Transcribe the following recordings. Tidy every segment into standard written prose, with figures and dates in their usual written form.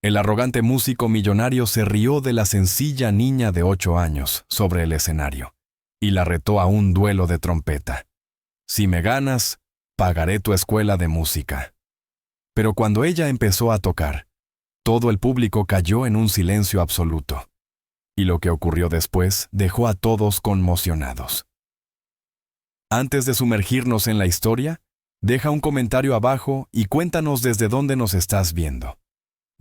El arrogante músico millonario se rió de la sencilla niña de 8 años sobre el escenario y la retó a un duelo de trompeta. Si me ganas, pagaré tu escuela de música. Pero cuando ella empezó a tocar, todo el público cayó en un silencio absoluto. Y lo que ocurrió después dejó a todos conmocionados. Antes de sumergirnos en la historia, deja un comentario abajo y cuéntanos desde dónde nos estás viendo.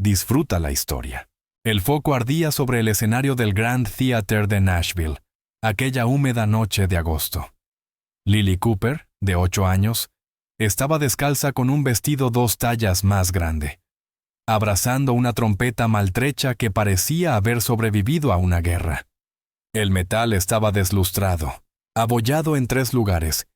Disfruta la historia. El foco ardía sobre el escenario del Grand Theater de Nashville, aquella húmeda noche de agosto. Lily Cooper, de 8 años, estaba descalza con un vestido 2 tallas más grande, abrazando una trompeta maltrecha que parecía haber sobrevivido a una guerra. El metal estaba deslustrado, abollado en 3 lugares,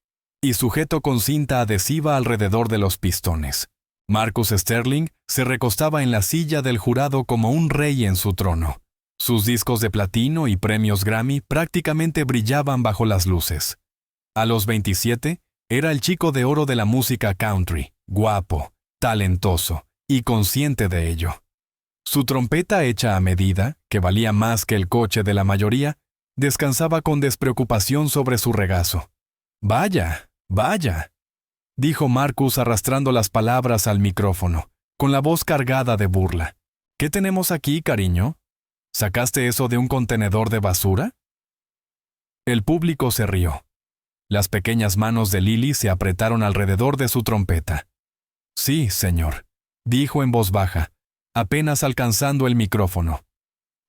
y sujeto con cinta adhesiva alrededor de los pistones. Marcus Sterling se recostaba en la silla del jurado como un rey en su trono. Sus discos de platino y premios Grammy prácticamente brillaban bajo las luces. A los 27, era el chico de oro de la música country, guapo, talentoso y consciente de ello. Su trompeta hecha a medida, que valía más que el coche de la mayoría, descansaba con despreocupación sobre su regazo. «Vaya, vaya», dijo Marcus arrastrando las palabras al micrófono, con la voz cargada de burla. «¿Qué tenemos aquí, cariño? ¿Sacaste eso de un contenedor de basura?» El público se rió. Las pequeñas manos de Lily se apretaron alrededor de su trompeta. «Sí, señor», dijo en voz baja, apenas alcanzando el micrófono.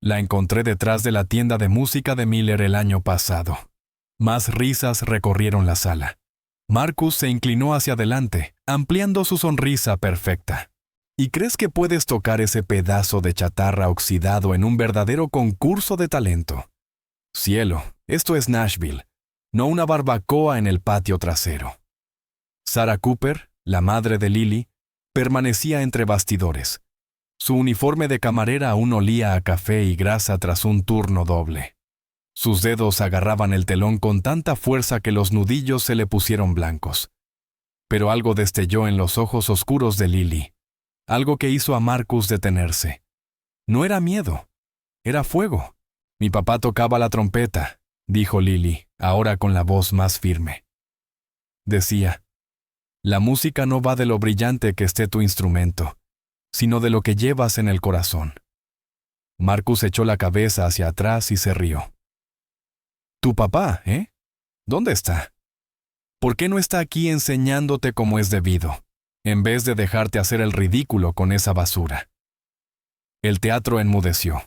«La encontré detrás de la tienda de música de Miller el año pasado». Más risas recorrieron la sala. Marcus se inclinó hacia adelante, ampliando su sonrisa perfecta. ¿Y crees que puedes tocar ese pedazo de chatarra oxidado en un verdadero concurso de talento? Cielo, esto es Nashville, no una barbacoa en el patio trasero. Sarah Cooper, la madre de Lily, permanecía entre bastidores. Su uniforme de camarera aún olía a café y grasa tras un turno doble. Sus dedos agarraban el telón con tanta fuerza que los nudillos se le pusieron blancos. Pero algo destelló en los ojos oscuros de Lily, algo que hizo a Marcus detenerse. No era miedo, era fuego. «Mi papá tocaba la trompeta», dijo Lily, ahora con la voz más firme. Decía, «La música no va de lo brillante que esté tu instrumento, sino de lo que llevas en el corazón». Marcus echó la cabeza hacia atrás y se rió. «¿Tu papá, ¿Dónde está? ¿Por qué no está aquí enseñándote como es debido, en vez de dejarte hacer el ridículo con esa basura?» El teatro enmudeció.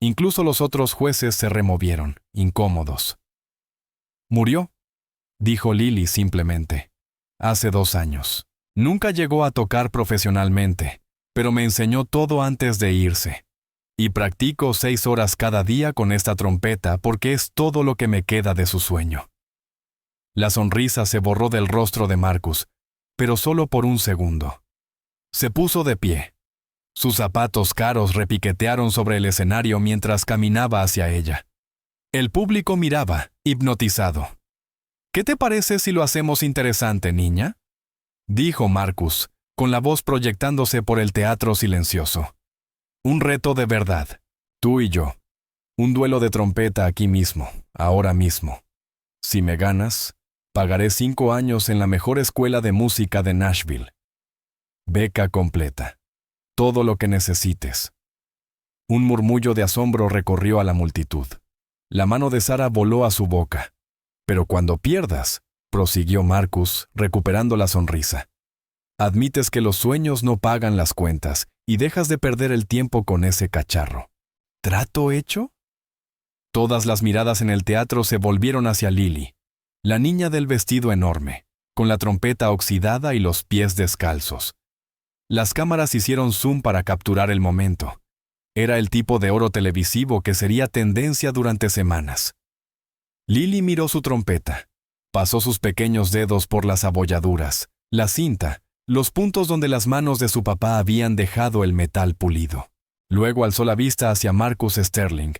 Incluso los otros jueces se removieron, incómodos. «Murió», dijo Lily simplemente. «Hace 2 años. Nunca llegó a tocar profesionalmente, pero me enseñó todo antes de irse. Y practico 6 horas cada día con esta trompeta porque es todo lo que me queda de su sueño». La sonrisa se borró del rostro de Marcus, pero solo por un segundo. Se puso de pie. Sus zapatos caros repiquetearon sobre el escenario mientras caminaba hacia ella. El público miraba, hipnotizado. «¿Qué te parece si lo hacemos interesante, niña?», dijo Marcus, con la voz proyectándose por el teatro silencioso. «Un reto de verdad, tú y yo. Un duelo de trompeta aquí mismo, ahora mismo. Si me ganas, pagaré 5 años en la mejor escuela de música de Nashville. Beca completa. Todo lo que necesites». Un murmullo de asombro recorrió a la multitud. La mano de Sarah voló a su boca. «Pero cuando pierdas», prosiguió Marcus, recuperando la sonrisa, «admites que los sueños no pagan las cuentas y dejas de perder el tiempo con ese cacharro. ¿Trato hecho?». Todas las miradas en el teatro se volvieron hacia Lily, la niña del vestido enorme, con la trompeta oxidada y los pies descalzos. Las cámaras hicieron zoom para capturar el momento. Era el tipo de oro televisivo que sería tendencia durante semanas. Lily miró su trompeta. Pasó sus pequeños dedos por las abolladuras, la cinta, los puntos donde las manos de su papá habían dejado el metal pulido. Luego alzó la vista hacia Marcus Sterling,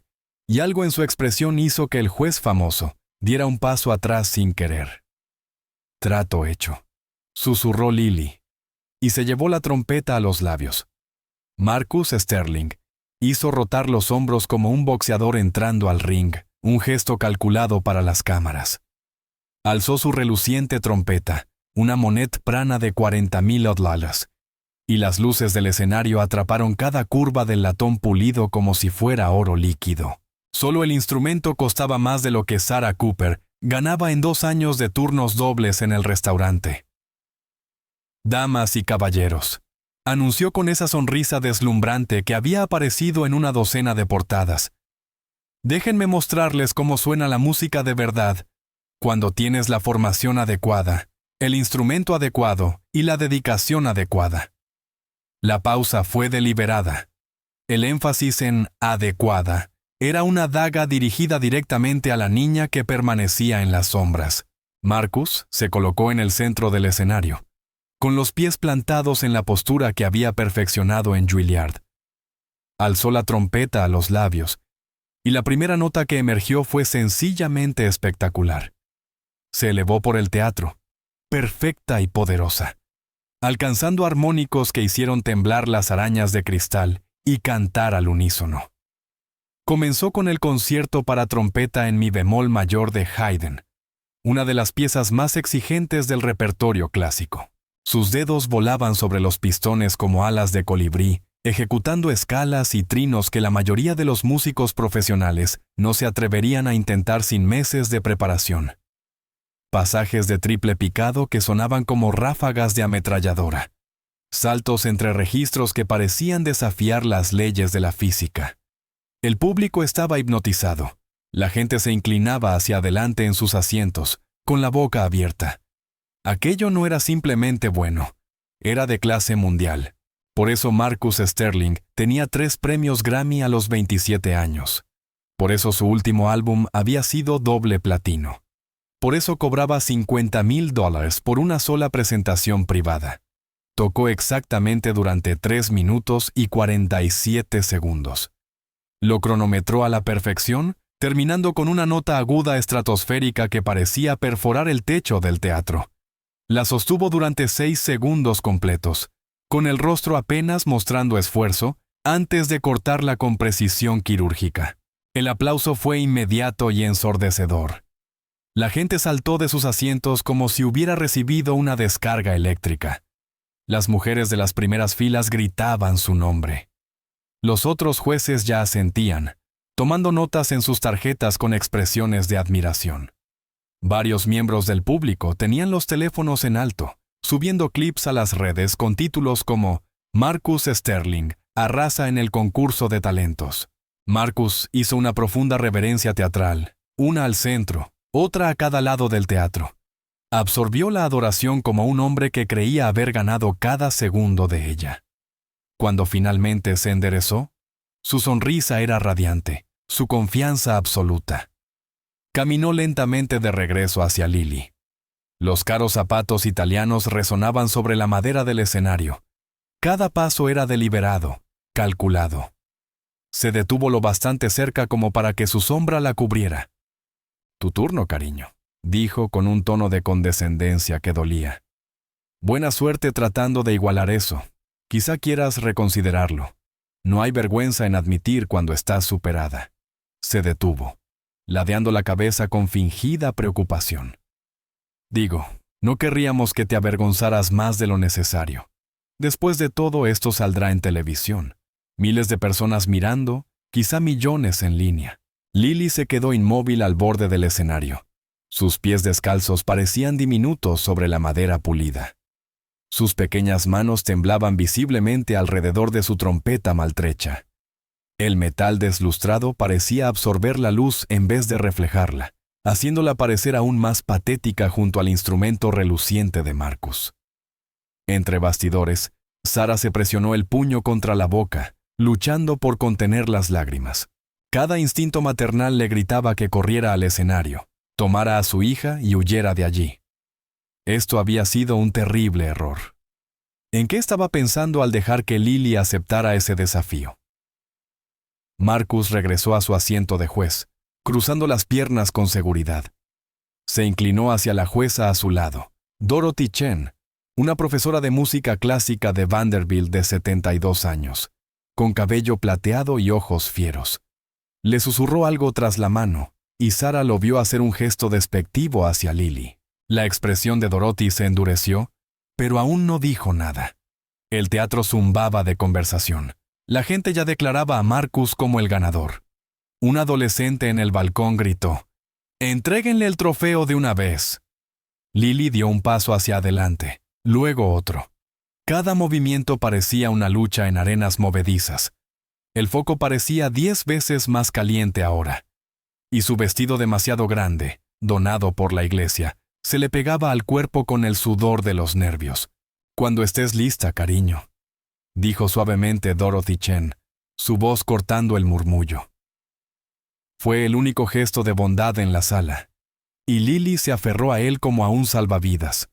y algo en su expresión hizo que el juez famoso diera un paso atrás sin querer. «Trato hecho», susurró Lily, y se llevó la trompeta a los labios. Marcus Sterling hizo rotar los hombros como un boxeador entrando al ring, un gesto calculado para las cámaras. Alzó su reluciente trompeta, una monet prana de 40,000 $, y las luces del escenario atraparon cada curva del latón pulido como si fuera oro líquido. Solo el instrumento costaba más de lo que Sarah Cooper ganaba en 2 años de turnos dobles en el restaurante. Damas y caballeros, anunció con esa sonrisa deslumbrante que había aparecido en una docena de portadas. Déjenme mostrarles cómo suena la música de verdad, cuando tienes la formación adecuada, el instrumento adecuado y la dedicación adecuada. La pausa fue deliberada. El énfasis en adecuada era una daga dirigida directamente a la niña que permanecía en las sombras. Marcus se colocó en el centro del escenario, con los pies plantados en la postura que había perfeccionado en Juilliard. Alzó la trompeta a los labios, y la primera nota que emergió fue sencillamente espectacular. Se elevó por el teatro, perfecta y poderosa, alcanzando armónicos que hicieron temblar las arañas de cristal y cantar al unísono. Comenzó con el concierto para trompeta en mi bemol mayor de Haydn, una de las piezas más exigentes del repertorio clásico. Sus dedos volaban sobre los pistones como alas de colibrí, ejecutando escalas y trinos que la mayoría de los músicos profesionales no se atreverían a intentar sin meses de preparación. Pasajes de triple picado que sonaban como ráfagas de ametralladora. Saltos entre registros que parecían desafiar las leyes de la física. El público estaba hipnotizado. La gente se inclinaba hacia adelante en sus asientos, con la boca abierta. Aquello no era simplemente bueno, era de clase mundial. Por eso Marcus Sterling tenía 3 premios Grammy a los 27 años. Por eso su último álbum había sido doble platino. Por eso cobraba $50,000 por una sola presentación privada. Tocó exactamente durante 3 minutos y 47 segundos. Lo cronometró a la perfección, terminando con una nota aguda estratosférica que parecía perforar el techo del teatro. La sostuvo durante 6 segundos completos, con el rostro apenas mostrando esfuerzo, antes de cortarla con precisión quirúrgica. El aplauso fue inmediato y ensordecedor. La gente saltó de sus asientos como si hubiera recibido una descarga eléctrica. Las mujeres de las primeras filas gritaban su nombre. Los otros jueces ya asentían, tomando notas en sus tarjetas con expresiones de admiración. Varios miembros del público tenían los teléfonos en alto, subiendo clips a las redes con títulos como Marcus Sterling arrasa en el concurso de talentos. Marcus hizo una profunda reverencia teatral, una al centro, otra a cada lado del teatro. Absorbió la adoración como un hombre que creía haber ganado cada segundo de ella. Cuando finalmente se enderezó, su sonrisa era radiante, su confianza absoluta. Caminó lentamente de regreso hacia Lily. Los caros zapatos italianos resonaban sobre la madera del escenario. Cada paso era deliberado, calculado. Se detuvo lo bastante cerca como para que su sombra la cubriera. «Tu turno, cariño», dijo con un tono de condescendencia que dolía. «Buena suerte tratando de igualar eso. Quizá quieras reconsiderarlo. No hay vergüenza en admitir cuando estás superada». Se detuvo, ladeando la cabeza con fingida preocupación. «Digo, no querríamos que te avergonzaras más de lo necesario. Después de todo, esto saldrá en televisión. Miles de personas mirando, quizá millones en línea». Lily se quedó inmóvil al borde del escenario. Sus pies descalzos parecían diminutos sobre la madera pulida. Sus pequeñas manos temblaban visiblemente alrededor de su trompeta maltrecha. El metal deslustrado parecía absorber la luz en vez de reflejarla, haciéndola parecer aún más patética junto al instrumento reluciente de Marcus. Entre bastidores, Sarah se presionó el puño contra la boca, luchando por contener las lágrimas. Cada instinto maternal le gritaba que corriera al escenario, tomara a su hija y huyera de allí. Esto había sido un terrible error. ¿En qué estaba pensando al dejar que Lily aceptara ese desafío? Marcus regresó a su asiento de juez, cruzando las piernas con seguridad. Se inclinó hacia la jueza a su lado, Dorothy Chen, una profesora de música clásica de Vanderbilt de 72 años, con cabello plateado y ojos fieros. Le susurró algo tras la mano, y Sarah lo vio hacer un gesto despectivo hacia Lily. La expresión de Dorothy se endureció, pero aún no dijo nada. El teatro zumbaba de conversación. La gente ya declaraba a Marcus como el ganador. Un adolescente en el balcón gritó: «¡Entréguenle el trofeo de una vez!». Lily dio un paso hacia adelante, luego otro. Cada movimiento parecía una lucha en arenas movedizas. El foco parecía 10 veces más caliente ahora. Y su vestido demasiado grande, donado por la iglesia, se le pegaba al cuerpo con el sudor de los nervios. «Cuando estés lista, cariño», dijo suavemente Dorothy Chen, su voz cortando el murmullo. Fue el único gesto de bondad en la sala, y Lily se aferró a él como a un salvavidas.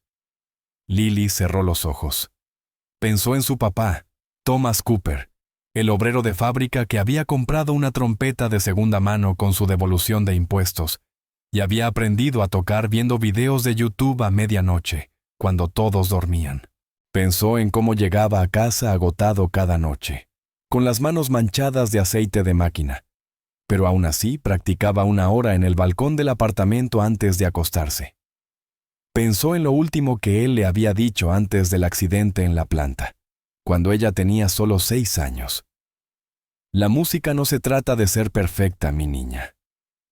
Lily cerró los ojos. Pensó en su papá, Thomas Cooper, el obrero de fábrica que había comprado una trompeta de segunda mano con su devolución de impuestos, y había aprendido a tocar viendo videos de YouTube a medianoche, cuando todos dormían. Pensó en cómo llegaba a casa agotado cada noche, con las manos manchadas de aceite de máquina, pero aún así practicaba 1 hora en el balcón del apartamento antes de acostarse. Pensó en lo último que él le había dicho antes del accidente en la planta, cuando ella tenía solo 6 años. La música no se trata de ser perfecta, mi niña.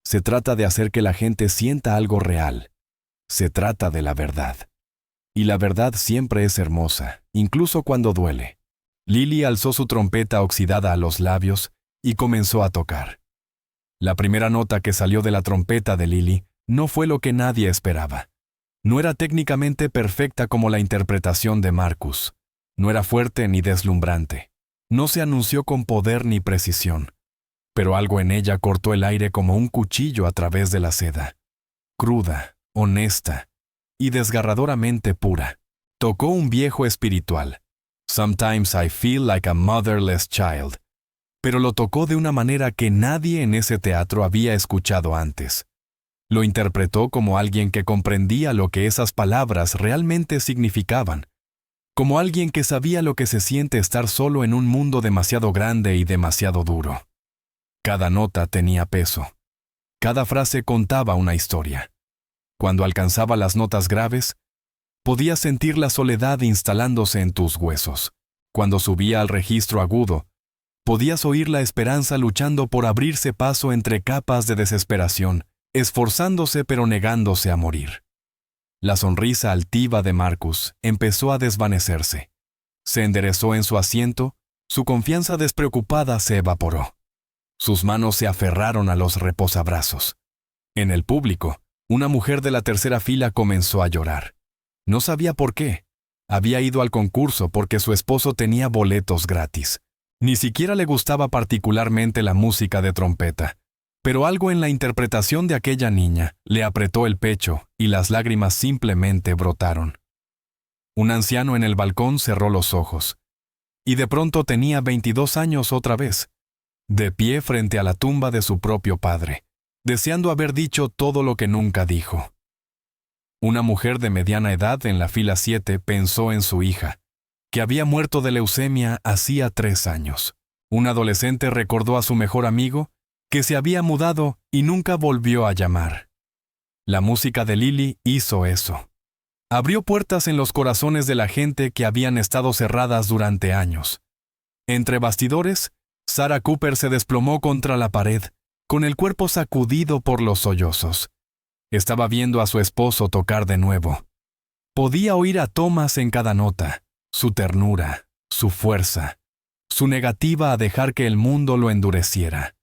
Se trata de hacer que la gente sienta algo real. Se trata de la verdad. Y la verdad siempre es hermosa, incluso cuando duele. Lily alzó su trompeta oxidada a los labios y comenzó a tocar. La primera nota que salió de la trompeta de Lily no fue lo que nadie esperaba. No era técnicamente perfecta como la interpretación de Marcus. No era fuerte ni deslumbrante. No se anunció con poder ni precisión. Pero algo en ella cortó el aire como un cuchillo a través de la seda. Cruda, honesta y desgarradoramente pura. Tocó un viejo espiritual. Sometimes I feel like a motherless child. Pero lo tocó de una manera que nadie en ese teatro había escuchado antes. Lo interpretó como alguien que comprendía lo que esas palabras realmente significaban, como alguien que sabía lo que se siente estar solo en un mundo demasiado grande y demasiado duro. Cada nota tenía peso. Cada frase contaba una historia. Cuando alcanzaba las notas graves, podías sentir la soledad instalándose en tus huesos. Cuando subía al registro agudo, podías oír la esperanza luchando por abrirse paso entre capas de desesperación, esforzándose pero negándose a morir. La sonrisa altiva de Marcus empezó a desvanecerse. Se enderezó en su asiento, su confianza despreocupada se evaporó. Sus manos se aferraron a los reposabrazos. En el público, una mujer de la tercera fila comenzó a llorar. No sabía por qué. Había ido al concurso porque su esposo tenía boletos gratis. Ni siquiera le gustaba particularmente la música de trompeta, pero algo en la interpretación de aquella niña le apretó el pecho y las lágrimas simplemente brotaron. Un anciano en el balcón cerró los ojos, y de pronto tenía 22 años otra vez, de pie frente a la tumba de su propio padre, deseando haber dicho todo lo que nunca dijo. Una mujer de mediana edad en la fila 7 pensó en su hija, que había muerto de leucemia hacía 3 años. Un adolescente recordó a su mejor amigo, que se había mudado y nunca volvió a llamar. La música de Lily hizo eso. Abrió puertas en los corazones de la gente que habían estado cerradas durante años. Entre bastidores, Sarah Cooper se desplomó contra la pared, con el cuerpo sacudido por los sollozos. Estaba viendo a su esposo tocar de nuevo. Podía oír a Thomas en cada nota, su ternura, su fuerza, su negativa a dejar que el mundo lo endureciera.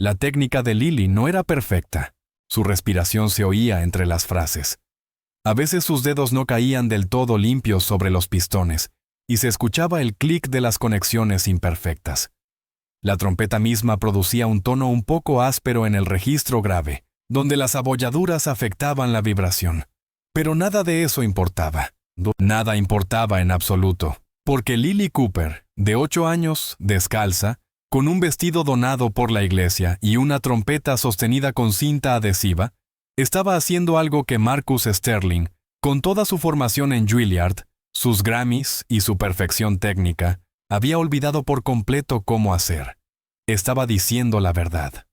La técnica de Lily no era perfecta. Su respiración se oía entre las frases. A veces sus dedos no caían del todo limpios sobre los pistones, y se escuchaba el clic de las conexiones imperfectas. La trompeta misma producía un tono un poco áspero en el registro grave, donde las abolladuras afectaban la vibración. Pero nada de eso importaba. Nada importaba en absoluto, porque Lily Cooper, de 8 años, descalza, con un vestido donado por la iglesia y una trompeta sostenida con cinta adhesiva, estaba haciendo algo que Marcus Sterling, con toda su formación en Juilliard, sus Grammys y su perfección técnica, Había olvidado por completo cómo hacer. Estaba diciendo la verdad.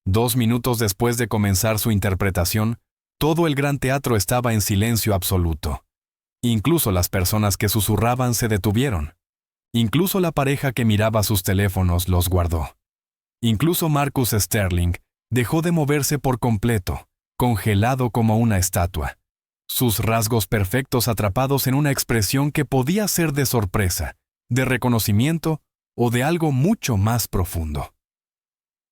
2 minutos después de comenzar su interpretación, todo el gran teatro estaba en silencio absoluto. Incluso las personas que susurraban se detuvieron. Incluso la pareja que miraba sus teléfonos los guardó. Incluso Marcus Sterling dejó de moverse por completo, congelado como una estatua. Sus rasgos perfectos atrapados en una expresión que podía ser de sorpresa, de reconocimiento o de algo mucho más profundo.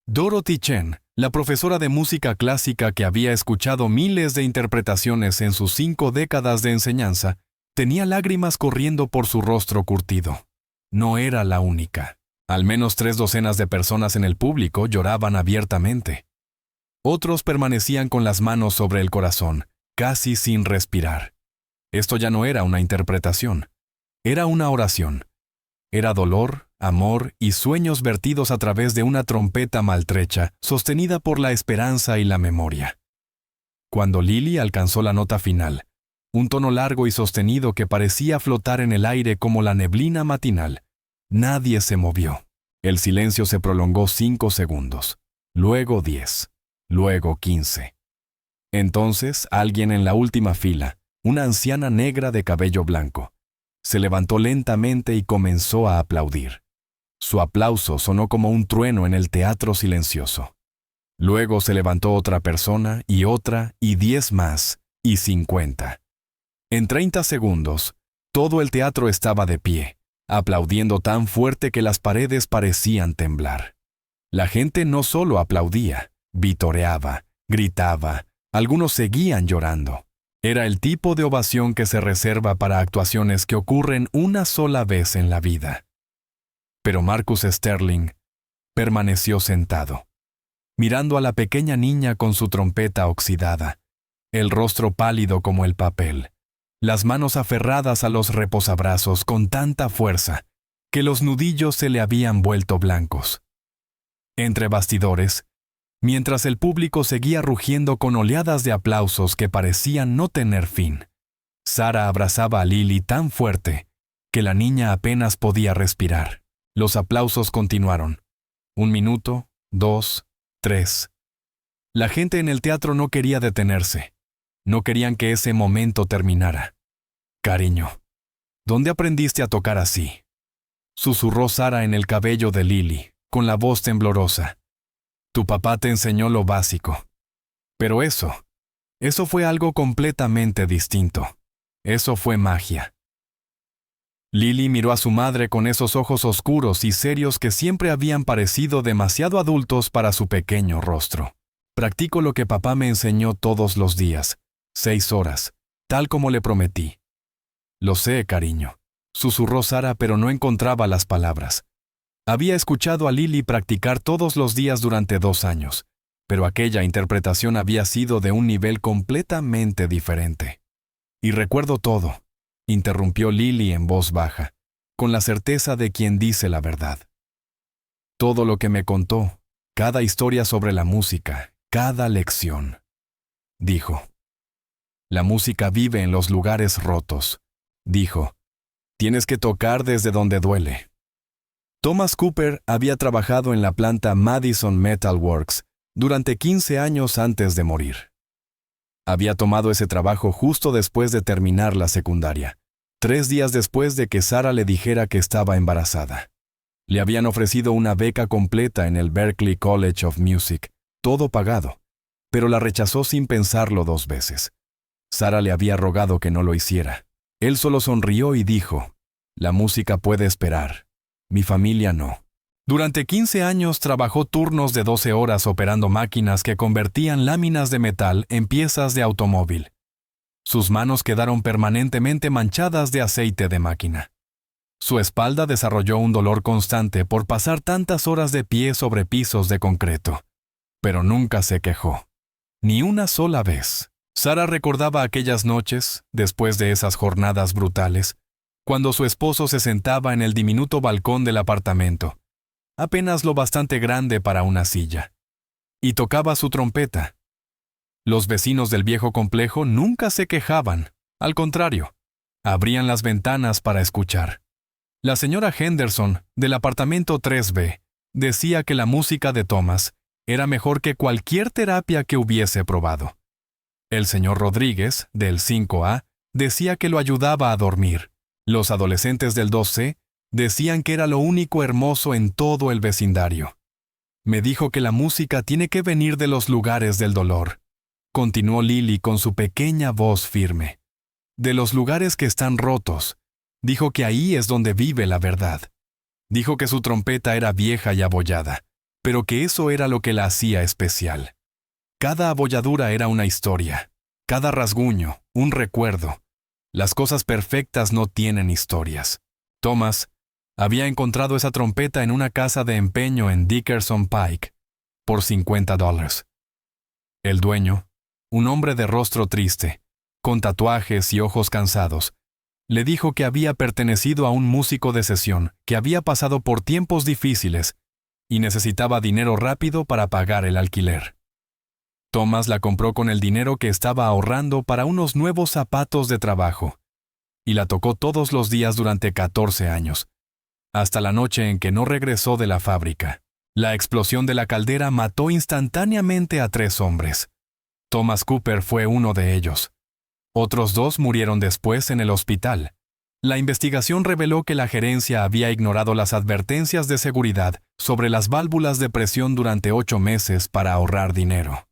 Dorothy Chen, la profesora de música clásica que había escuchado miles de interpretaciones en sus 5 décadas de enseñanza, tenía lágrimas corriendo por su rostro curtido. No era la única. Al menos 3 docenas de personas en el público lloraban abiertamente. Otros permanecían con las manos sobre el corazón, casi sin respirar. Esto ya no era una interpretación. Era una oración. Era dolor, amor y sueños vertidos a través de una trompeta maltrecha, sostenida por la esperanza y la memoria. Cuando Lily alcanzó la nota final, un tono largo y sostenido que parecía flotar en el aire como la neblina matinal, nadie se movió. El silencio se prolongó 5 segundos, luego 10, luego 15. Entonces, alguien en la última fila, una anciana negra de cabello blanco, se levantó lentamente y comenzó a aplaudir. Su aplauso sonó como un trueno en el teatro silencioso. Luego se levantó otra persona y otra y 10 más y 50. En 30 segundos, todo el teatro estaba de pie, aplaudiendo tan fuerte que las paredes parecían temblar. La gente no solo aplaudía, vitoreaba, gritaba, algunos seguían llorando. Era el tipo de ovación que se reserva para actuaciones que ocurren una sola vez en la vida. Pero Marcus Sterling permaneció sentado, mirando a la pequeña niña con su trompeta oxidada, el rostro pálido como el papel, las manos aferradas a los reposabrazos con tanta fuerza que los nudillos se le habían vuelto blancos. Entre bastidores, mientras el público seguía rugiendo con oleadas de aplausos que parecían no tener fin, Sarah abrazaba a Lily tan fuerte que la niña apenas podía respirar. Los aplausos continuaron. 1 minuto, 2, 3. La gente en el teatro no quería detenerse. No querían que ese momento terminara. «Cariño, ¿dónde aprendiste a tocar así?», susurró Sarah en el cabello de Lily, con la voz temblorosa. «Tu papá te enseñó lo básico. Pero eso fue algo completamente distinto. Eso fue magia». Lily miró a su madre con esos ojos oscuros y serios que siempre habían parecido demasiado adultos para su pequeño rostro. «Practico lo que papá me enseñó todos los días, 6 horas, tal como le prometí». «Lo sé, cariño», susurró Sarah, pero no encontraba las palabras. Había escuchado a Lily practicar todos los días durante 2 años, pero aquella interpretación había sido de un nivel completamente diferente. «Y recuerdo todo», interrumpió Lily en voz baja, con la certeza de quien dice la verdad. «Todo lo que me contó, cada historia sobre la música, cada lección», dijo. «La música vive en los lugares rotos», dijo. «Tienes que tocar desde donde duele». Thomas Cooper había trabajado en la planta Madison Metal Works durante 15 años antes de morir. Había tomado ese trabajo justo después de terminar la secundaria, 3 días después de que Sarah le dijera que estaba embarazada. Le habían ofrecido una beca completa en el Berklee College of Music, todo pagado, pero la rechazó sin pensarlo 2 veces. Sarah le había rogado que no lo hiciera. Él solo sonrió y dijo: «La música puede esperar. Mi familia no». Durante 15 años trabajó turnos de 12 horas operando máquinas que convertían láminas de metal en piezas de automóvil. Sus manos quedaron permanentemente manchadas de aceite de máquina. Su espalda desarrolló un dolor constante por pasar tantas horas de pie sobre pisos de concreto. Pero nunca se quejó. Ni una sola vez. Sarah recordaba aquellas noches, después de esas jornadas brutales, cuando su esposo se sentaba en el diminuto balcón del apartamento, apenas lo bastante grande para una silla, y tocaba su trompeta. Los vecinos del viejo complejo nunca se quejaban, al contrario, abrían las ventanas para escuchar. La señora Henderson, del apartamento 3B, decía que la música de Thomas era mejor que cualquier terapia que hubiese probado. El señor Rodríguez, del 5A, decía que lo ayudaba a dormir. Los adolescentes del 2C decían que era lo único hermoso en todo el vecindario. Me dijo que la música tiene que venir de los lugares del dolor. Continuó Lily con su pequeña voz firme. De los lugares que están rotos. Dijo que ahí es donde vive la verdad. Dijo que su trompeta era vieja y abollada, pero que eso era lo que la hacía especial. Cada abolladura era una historia, cada rasguño, un recuerdo. Las cosas perfectas no tienen historias. Thomas había encontrado esa trompeta en una casa de empeño en Dickerson Pike por $50. El dueño, un hombre de rostro triste, con tatuajes y ojos cansados, le dijo que había pertenecido a un músico de sesión que había pasado por tiempos difíciles y necesitaba dinero rápido para pagar el alquiler. Thomas la compró con el dinero que estaba ahorrando para unos nuevos zapatos de trabajo y la tocó todos los días durante 14 años, hasta la noche en que no regresó de la fábrica. La explosión de la caldera mató instantáneamente a 3 hombres. Thomas Cooper fue uno de ellos. Otros 2 murieron después en el hospital. La investigación reveló que la gerencia había ignorado las advertencias de seguridad sobre las válvulas de presión durante 8 meses para ahorrar dinero.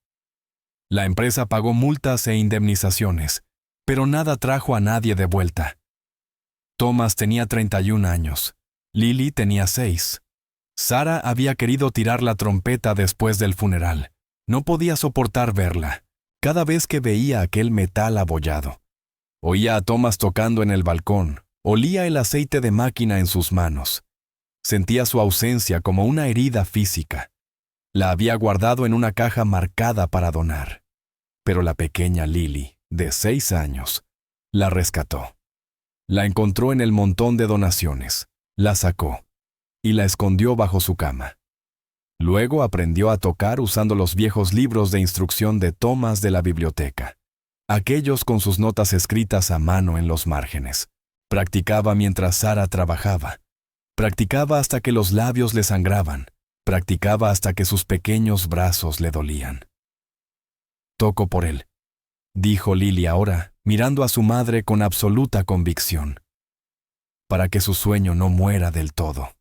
La empresa pagó multas e indemnizaciones, pero nada trajo a nadie de vuelta. Thomas tenía 31 años. Lily tenía 6. Sarah había querido tirar la trompeta después del funeral. No podía soportar verla. Cada vez que veía aquel metal abollado. Oía a Thomas tocando en el balcón, olía el aceite de máquina en sus manos. Sentía su ausencia como una herida física. La había guardado en una caja marcada para donar. Pero la pequeña Lily, de 6 años, la rescató. La encontró en el montón de donaciones, la sacó y la escondió bajo su cama. Luego aprendió a tocar usando los viejos libros de instrucción de Thomas de la biblioteca, aquellos con sus notas escritas a mano en los márgenes. Practicaba mientras Sarah trabajaba. Practicaba hasta que los labios le sangraban. Practicaba hasta que sus pequeños brazos le dolían. «Toco por él», dijo Lily ahora, mirando a su madre con absoluta convicción. «Para que su sueño no muera del todo.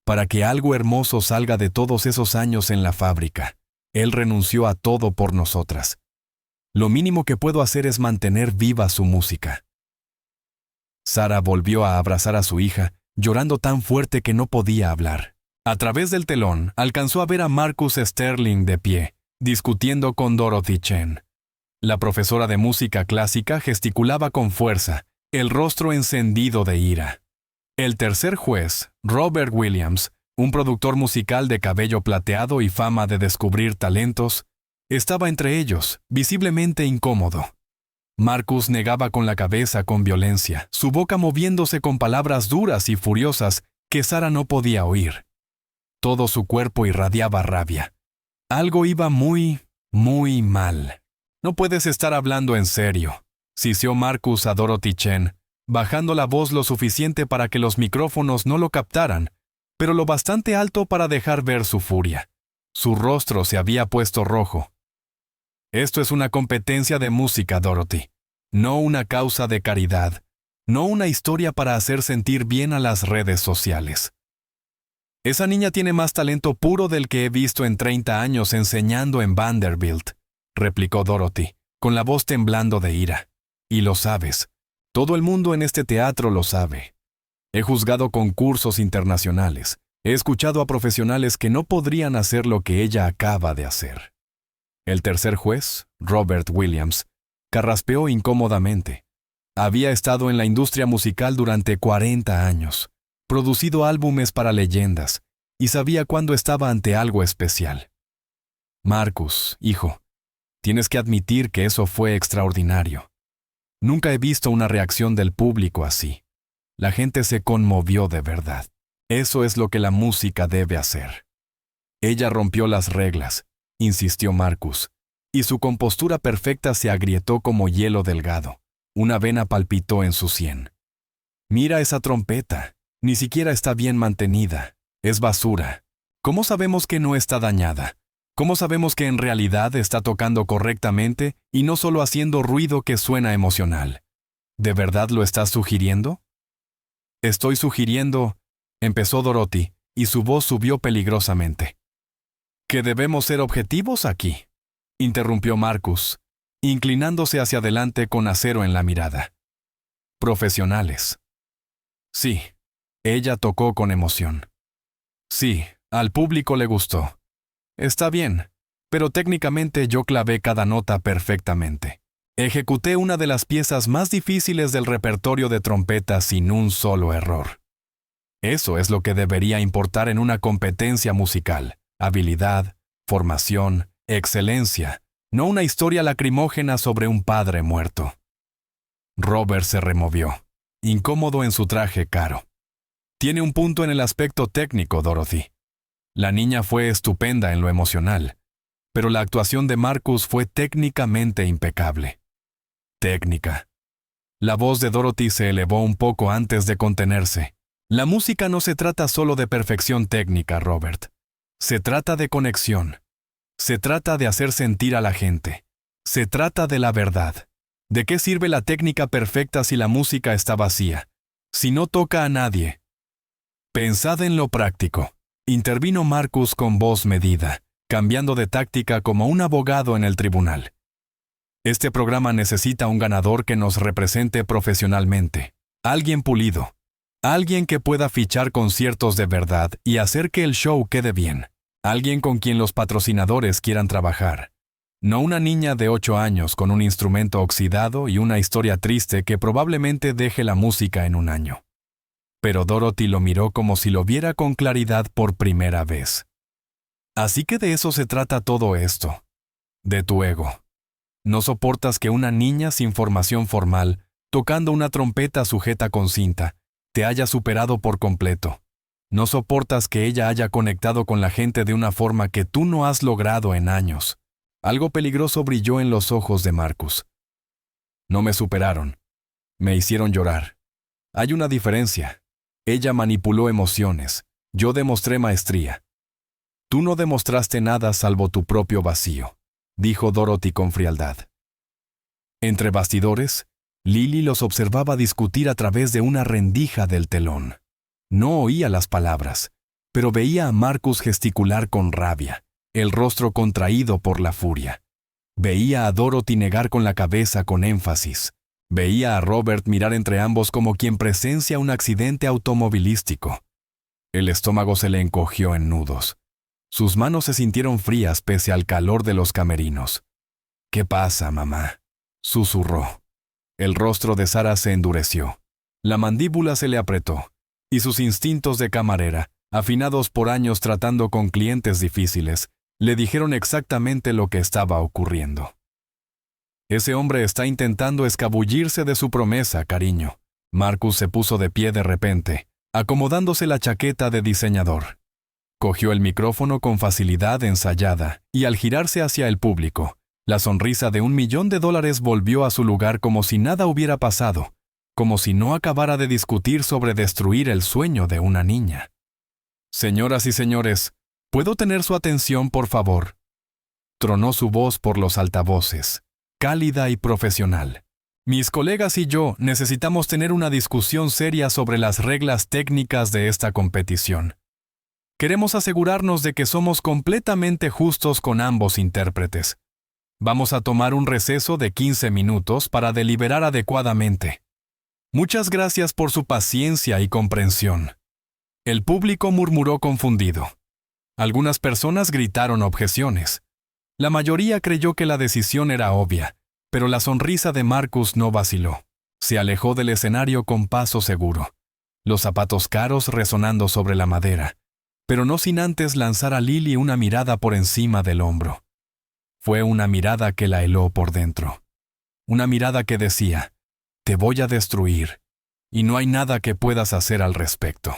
Para que algo hermoso salga de todos esos años en la fábrica. Él renunció a todo por nosotras. Lo mínimo que puedo hacer es mantener viva su música». Sarah volvió a abrazar a su hija, llorando tan fuerte que no podía hablar. A través del telón, alcanzó a ver a Marcus Sterling de pie, discutiendo con Dorothy Chen. La profesora de música clásica gesticulaba con fuerza, el rostro encendido de ira. El tercer juez, Robert Williams, un productor musical de cabello plateado y fama de descubrir talentos, estaba entre ellos, visiblemente incómodo. Marcus negaba con la cabeza con violencia, su boca moviéndose con palabras duras y furiosas que Sarah no podía oír. Todo su cuerpo irradiaba rabia. Algo iba muy mal. «No puedes estar hablando en serio», siseó Marcus a Dorothy Chen, bajando la voz lo suficiente para que los micrófonos no lo captaran, pero lo bastante alto para dejar ver su furia. Su rostro se había puesto rojo. «Esto es una competencia de música, Dorothy, no una causa de caridad, no una historia para hacer sentir bien a las redes sociales. Esa niña tiene más talento puro del que he visto en 30 años enseñando en Vanderbilt», replicó Dorothy, con la voz temblando de ira. «Y lo sabes. Todo el mundo en este teatro lo sabe. He juzgado concursos internacionales. He escuchado a profesionales que no podrían hacer lo que ella acaba de hacer». El tercer juez, Robert Williams, carraspeó incómodamente. Había estado en la industria musical durante 40 años, producido álbumes para leyendas, y sabía cuándo estaba ante algo especial. «Marcus, hijo, tienes que admitir que eso fue extraordinario. Nunca he visto una reacción del público así. La gente se conmovió de verdad. Eso es lo que la música debe hacer». «Ella rompió las reglas», insistió Marcus, y su compostura perfecta se agrietó como hielo delgado. Una vena palpitó en su sien. «Mira esa trompeta. Ni siquiera está bien mantenida. Es basura. ¿Cómo sabemos que no está dañada? ¿Cómo sabemos que en realidad está tocando correctamente y no solo haciendo ruido que suena emocional? ¿De verdad lo estás sugiriendo? Estoy sugiriendo, empezó Dorothy, y su voz subió peligrosamente. ¿Que debemos ser objetivos aquí?, interrumpió Marcus, inclinándose hacia adelante con acero en la mirada. Profesionales. Sí, ella tocó con emoción. Sí, al público le gustó. Está bien, pero técnicamente yo clavé cada nota perfectamente. Ejecuté una de las piezas más difíciles del repertorio de trompeta sin un solo error. Eso es lo que debería importar en una competencia musical: habilidad, formación, excelencia, no una historia lacrimógena sobre un padre muerto. Robert se removió, incómodo en su traje caro. Tiene un punto en el aspecto técnico, Dorothy. La niña fue estupenda en lo emocional, pero la actuación de Marcus fue técnicamente impecable. Técnica. La voz de Dorothy se elevó un poco antes de contenerse. La música no se trata solo de perfección técnica, Robert. Se trata de conexión. Se trata de hacer sentir a la gente. Se trata de la verdad. ¿De qué sirve la técnica perfecta si la música está vacía? Si no toca a nadie. Pensad en lo práctico. Intervino Marcus con voz medida, cambiando de táctica como un abogado en el tribunal. Este programa necesita un ganador que nos represente profesionalmente. Alguien pulido. Alguien que pueda fichar conciertos de verdad y hacer que el show quede bien. Alguien con quien los patrocinadores quieran trabajar. No una niña de 8 años con un instrumento oxidado y una historia triste que probablemente deje la música en un año. Pero Dorothy lo miró como si lo viera con claridad por primera vez. Así que de eso se trata todo esto. De tu ego. No soportas que una niña sin formación formal, tocando una trompeta sujeta con cinta, te haya superado por completo. No soportas que ella haya conectado con la gente de una forma que tú no has logrado en años. Algo peligroso brilló en los ojos de Marcus. No me superaron. Me hicieron llorar. Hay una diferencia. Ella manipuló emociones. Yo demostré maestría. Tú no demostraste nada salvo tu propio vacío, dijo Dorothy con frialdad. Entre bastidores, Lily los observaba discutir a través de una rendija del telón. No oía las palabras, pero veía a Marcus gesticular con rabia, el rostro contraído por la furia. Veía a Dorothy negar con la cabeza con énfasis. Veía a Robert mirar entre ambos como quien presencia un accidente automovilístico. El estómago se le encogió en nudos. Sus manos se sintieron frías pese al calor de los camerinos. «¿Qué pasa, mamá?», susurró. El rostro de Sara se endureció. La mandíbula se le apretó, y sus instintos de camarera, afinados por años tratando con clientes difíciles, le dijeron exactamente lo que estaba ocurriendo. «Ese hombre está intentando escabullirse de su promesa, cariño». Marcus se puso de pie de repente, acomodándose la chaqueta de diseñador. Cogió el micrófono con facilidad ensayada, y al girarse hacia el público, la sonrisa de $1.000.000 volvió a su lugar como si nada hubiera pasado, como si no acabara de discutir sobre destruir el sueño de una niña. «Señoras y señores, ¿puedo tener su atención, por favor?», tronó su voz por los altavoces, cálida y profesional. «Mis colegas y yo necesitamos tener una discusión seria sobre las reglas técnicas de esta competición. Queremos asegurarnos de que somos completamente justos con ambos intérpretes. Vamos a tomar un receso de 15 minutos para deliberar adecuadamente. Muchas gracias por su paciencia y comprensión». El público murmuró confundido. Algunas personas gritaron objeciones. La mayoría creyó que la decisión era obvia, pero la sonrisa de Marcus no vaciló. Se alejó del escenario con paso seguro, los zapatos caros resonando sobre la madera, pero no sin antes lanzar a Lily una mirada por encima del hombro. Fue una mirada que la heló por dentro. Una mirada que decía: «Te voy a destruir, y no hay nada que puedas hacer al respecto».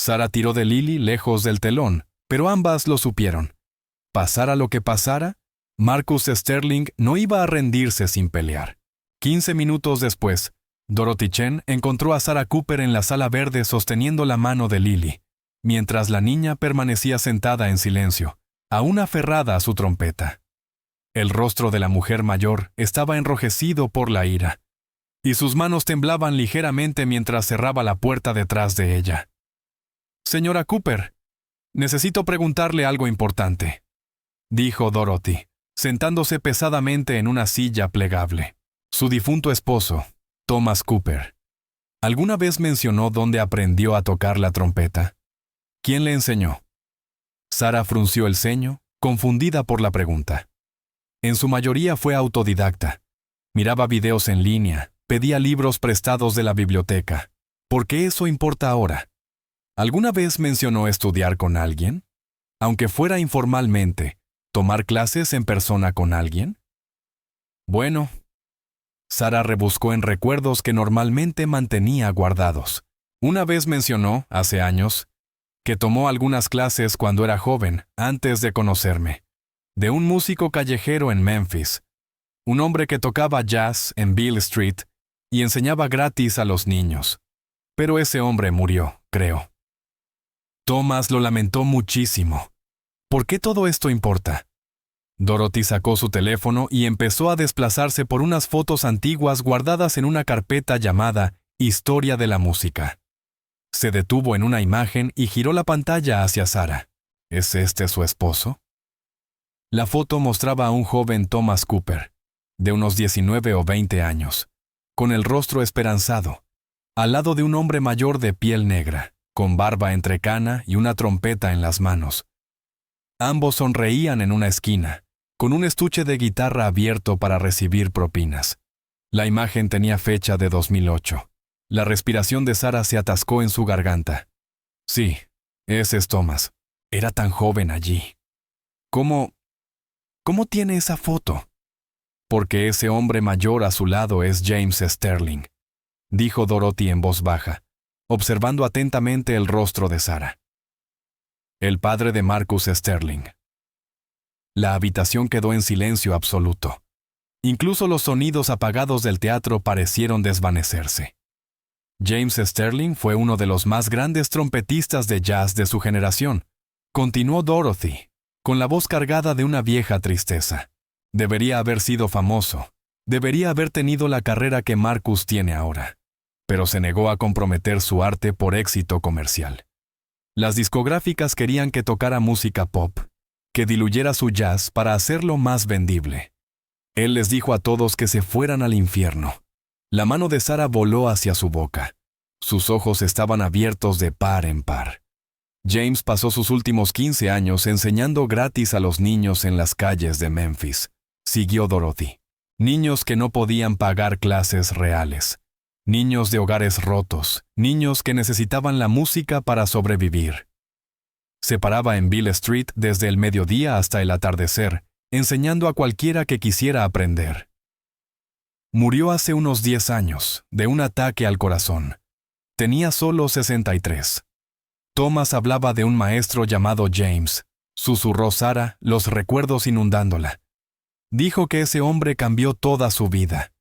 Sara tiró de Lily lejos del telón, pero ambas lo supieron. Pasara lo que pasara, Marcus Sterling no iba a rendirse sin pelear. 15 minutos después, Dorothy Chen encontró a Sarah Cooper en la sala verde sosteniendo la mano de Lily, mientras la niña permanecía sentada en silencio, aún aferrada a su trompeta. El rostro de la mujer mayor estaba enrojecido por la ira, y sus manos temblaban ligeramente mientras cerraba la puerta detrás de ella. «Señora Cooper, necesito preguntarle algo importante», dijo Dorothy, sentándose pesadamente en una silla plegable. Su difunto esposo, Thomas Cooper, ¿alguna vez mencionó dónde aprendió a tocar la trompeta? ¿Quién le enseñó? Sarah frunció el ceño, confundida por la pregunta. En su mayoría fue autodidacta. Miraba videos en línea, pedía libros prestados de la biblioteca. ¿Por qué eso importa ahora? ¿Alguna vez mencionó estudiar con alguien? Aunque fuera informalmente, ¿tomar clases en persona con alguien? Bueno, Sarah rebuscó en recuerdos que normalmente mantenía guardados. Una vez mencionó, hace años, que tomó algunas clases cuando era joven, antes de conocerme, de un músico callejero en Memphis, un hombre que tocaba jazz en Beale Street y enseñaba gratis a los niños. Pero ese hombre murió, creo. Thomas lo lamentó muchísimo. ¿Por qué todo esto importa? Dorothy sacó su teléfono y empezó a desplazarse por unas fotos antiguas guardadas en una carpeta llamada Historia de la Música. Se detuvo en una imagen y giró la pantalla hacia Sarah. ¿Es este su esposo? La foto mostraba a un joven Thomas Cooper, de unos 19 o 20 años, con el rostro esperanzado, al lado de un hombre mayor de piel negra, con barba entrecana y una trompeta en las manos. Ambos sonreían en una esquina, con un estuche de guitarra abierto para recibir propinas. La imagen tenía fecha de 2008. La respiración de Sarah se atascó en su garganta. Sí, ese es Thomas. Era tan joven allí. ¿Cómo tiene esa foto? Porque ese hombre mayor a su lado es James Sterling, dijo Dorothy en voz baja, observando atentamente el rostro de Sarah. El padre de Marcus Sterling. La habitación quedó en silencio absoluto. Incluso los sonidos apagados del teatro parecieron desvanecerse. James Sterling fue uno de los más grandes trompetistas de jazz de su generación, continuó Dorothy, con la voz cargada de una vieja tristeza. Debería haber sido famoso, debería haber tenido la carrera que Marcus tiene ahora, pero se negó a comprometer su arte por éxito comercial. Las discográficas querían que tocara música pop, que diluyera su jazz para hacerlo más vendible. Él les dijo a todos que se fueran al infierno. La mano de Sarah voló hacia su boca. Sus ojos estaban abiertos de par en par. James pasó sus últimos 15 años enseñando gratis a los niños en las calles de Memphis, siguió Dorothy. Niños que no podían pagar clases reales. Niños de hogares rotos, niños que necesitaban la música para sobrevivir. Se paraba en Beale Street desde el mediodía hasta el atardecer, enseñando a cualquiera que quisiera aprender. Murió hace unos 10 años, de un ataque al corazón. Tenía solo 63. Thomas hablaba de un maestro llamado James, susurró Sarah, los recuerdos inundándola. Dijo que ese hombre cambió toda su vida.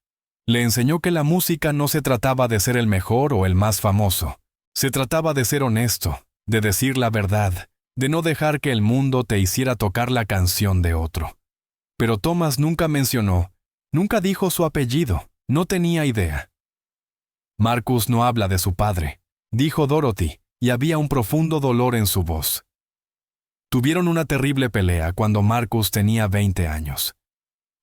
Le enseñó que la música no se trataba de ser el mejor o el más famoso. Se trataba de ser honesto, de decir la verdad, de no dejar que el mundo te hiciera tocar la canción de otro. Pero Thomas nunca mencionó, nunca dijo su apellido, no tenía idea. Marcus no habla de su padre, dijo Dorothy, y había un profundo dolor en su voz. Tuvieron una terrible pelea cuando Marcus tenía 20 años.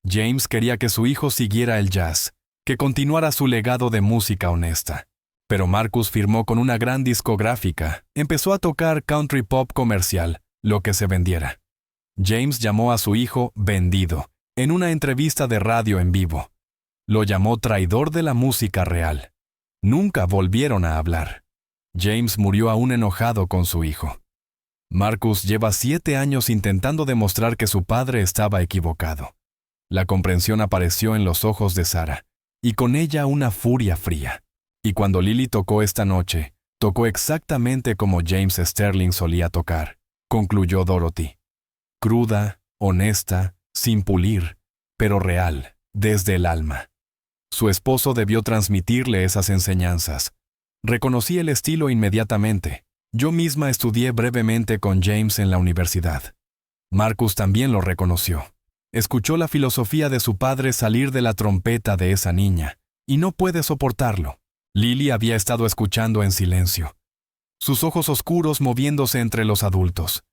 James quería que su hijo siguiera el jazz, que continuara su legado de música honesta. Pero Marcus firmó con una gran discográfica, empezó a tocar country pop comercial, lo que se vendiera. James llamó a su hijo vendido, en una entrevista de radio en vivo. Lo llamó traidor de la música real. Nunca volvieron a hablar. James murió aún enojado con su hijo. Marcus lleva 7 años intentando demostrar que su padre estaba equivocado. La comprensión apareció en los ojos de Sarah, y con ella una furia fría. Y cuando Lily tocó esta noche, tocó exactamente como James Sterling solía tocar, concluyó Dorothy. Cruda, honesta, sin pulir, pero real, desde el alma. Su esposo debió transmitirle esas enseñanzas. Reconocí el estilo inmediatamente. Yo misma estudié brevemente con James en la universidad. Marcus también lo reconoció. Escuchó la filosofía de su padre salir de la trompeta de esa niña, y no puede soportarlo. Lily había estado escuchando en silencio, sus ojos oscuros moviéndose entre los adultos.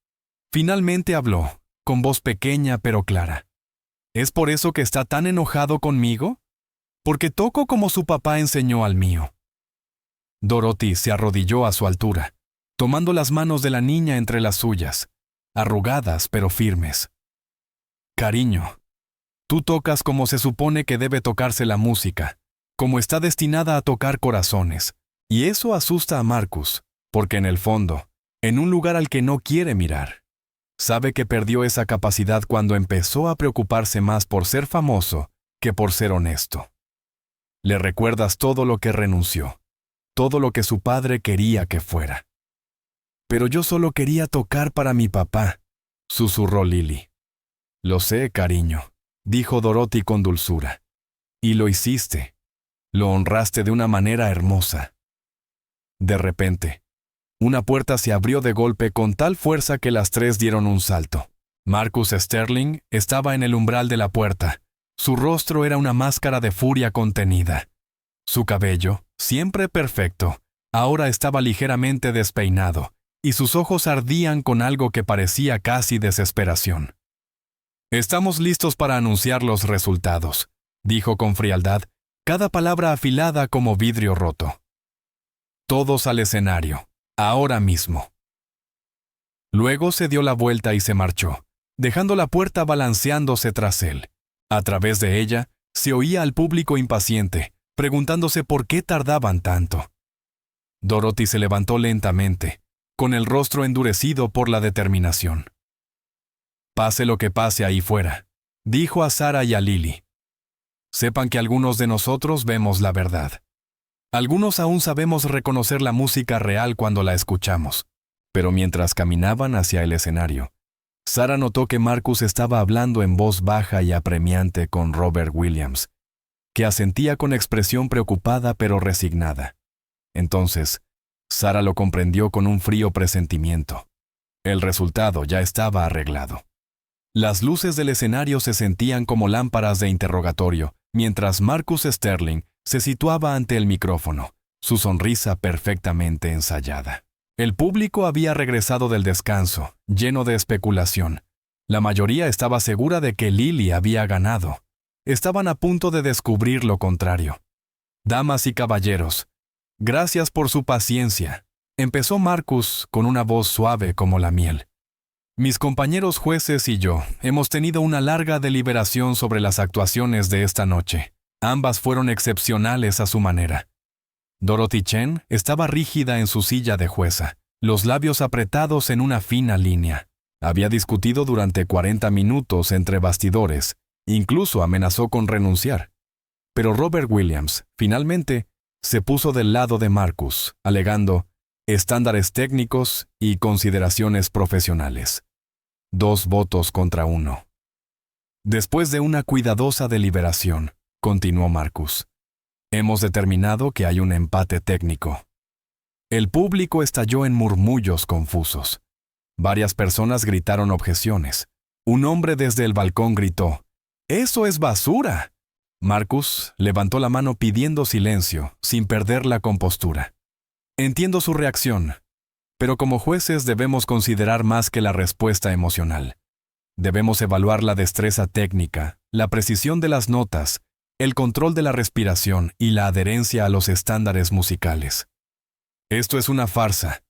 Finalmente habló, con voz pequeña pero clara. ¿Es por eso que está tan enojado conmigo? Porque toco como su papá enseñó al mío. Dorothy se arrodilló a su altura, tomando las manos de la niña entre las suyas, arrugadas pero firmes. Cariño, tú tocas como se supone que debe tocarse la música, como está destinada a tocar corazones, y eso asusta a Marcus, porque en el fondo, en un lugar al que no quiere mirar, sabe que perdió esa capacidad cuando empezó a preocuparse más por ser famoso que por ser honesto. Le recuerdas todo lo que renunció, todo lo que su padre quería que fuera. Pero yo solo quería tocar para mi papá, susurró Lily. Lo sé, cariño, dijo Dorothy con dulzura. Y lo hiciste. Lo honraste de una manera hermosa. De repente, una puerta se abrió de golpe con tal fuerza que las tres dieron un salto. Marcus Sterling estaba en el umbral de la puerta. Su rostro era una máscara de furia contenida. Su cabello, siempre perfecto, ahora estaba ligeramente despeinado, y sus ojos ardían con algo que parecía casi desesperación. «Estamos listos para anunciar los resultados», dijo con frialdad, cada palabra afilada como vidrio roto. «Todos al escenario, ahora mismo». Luego se dio la vuelta y se marchó, dejando la puerta balanceándose tras él. A través de ella, se oía al público impaciente, preguntándose por qué tardaban tanto. Dorothy se levantó lentamente, con el rostro endurecido por la determinación. «Pase lo que pase ahí fuera», dijo a Sarah y a Lily. «Sepan que algunos de nosotros vemos la verdad. Algunos aún sabemos reconocer la música real cuando la escuchamos». Pero mientras caminaban hacia el escenario, Sarah notó que Marcus estaba hablando en voz baja y apremiante con Robert Williams, que asentía con expresión preocupada pero resignada. Entonces, Sarah lo comprendió con un frío presentimiento. El resultado ya estaba arreglado. Las luces del escenario se sentían como lámparas de interrogatorio, mientras Marcus Sterling se situaba ante el micrófono, su sonrisa perfectamente ensayada. El público había regresado del descanso, lleno de especulación. La mayoría estaba segura de que Lily había ganado. Estaban a punto de descubrir lo contrario. «Damas y caballeros, gracias por su paciencia», empezó Marcus con una voz suave como la miel. «Mis compañeros jueces y yo hemos tenido una larga deliberación sobre las actuaciones de esta noche. Ambas fueron excepcionales a su manera». Dorothy Chen estaba rígida en su silla de jueza, los labios apretados en una fina línea. Había discutido durante 40 minutos entre bastidores, incluso amenazó con renunciar. Pero Robert Williams, finalmente, se puso del lado de Marcus, alegando estándares técnicos y consideraciones profesionales. 2 votos contra 1. Después de una cuidadosa deliberación, continuó Marcus, hemos determinado que hay un empate técnico. El público estalló en murmullos confusos. Varias personas gritaron objeciones. Un hombre desde el balcón gritó, «¡Eso es basura!». Marcus levantó la mano pidiendo silencio, sin perder la compostura. Entiendo su reacción, pero como jueces debemos considerar más que la respuesta emocional. Debemos evaluar la destreza técnica, la precisión de las notas, el control de la respiración y la adherencia a los estándares musicales. «Esto es una farsa»,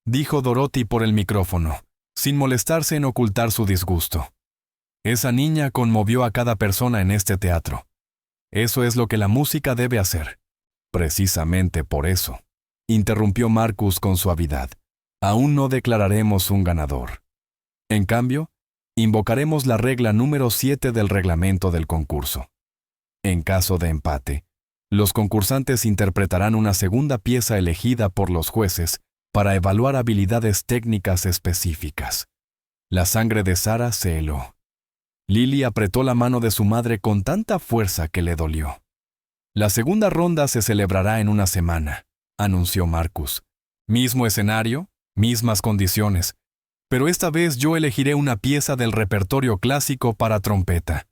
dijo Dorothy por el micrófono, sin molestarse en ocultar su disgusto. «Esa niña conmovió a cada persona en este teatro. Eso es lo que la música debe hacer». «Precisamente por eso», interrumpió Marcus con suavidad, «aún no declararemos un ganador. En cambio, invocaremos la regla número 7 del reglamento del concurso. En caso de empate, los concursantes interpretarán una segunda pieza elegida por los jueces para evaluar habilidades técnicas específicas». La sangre de Sarah se heló. Lily apretó la mano de su madre con tanta fuerza que le dolió. La segunda ronda se celebrará en una semana, anunció Marcus. Mismo escenario, mismas condiciones, pero esta vez yo elegiré una pieza del repertorio clásico para trompeta,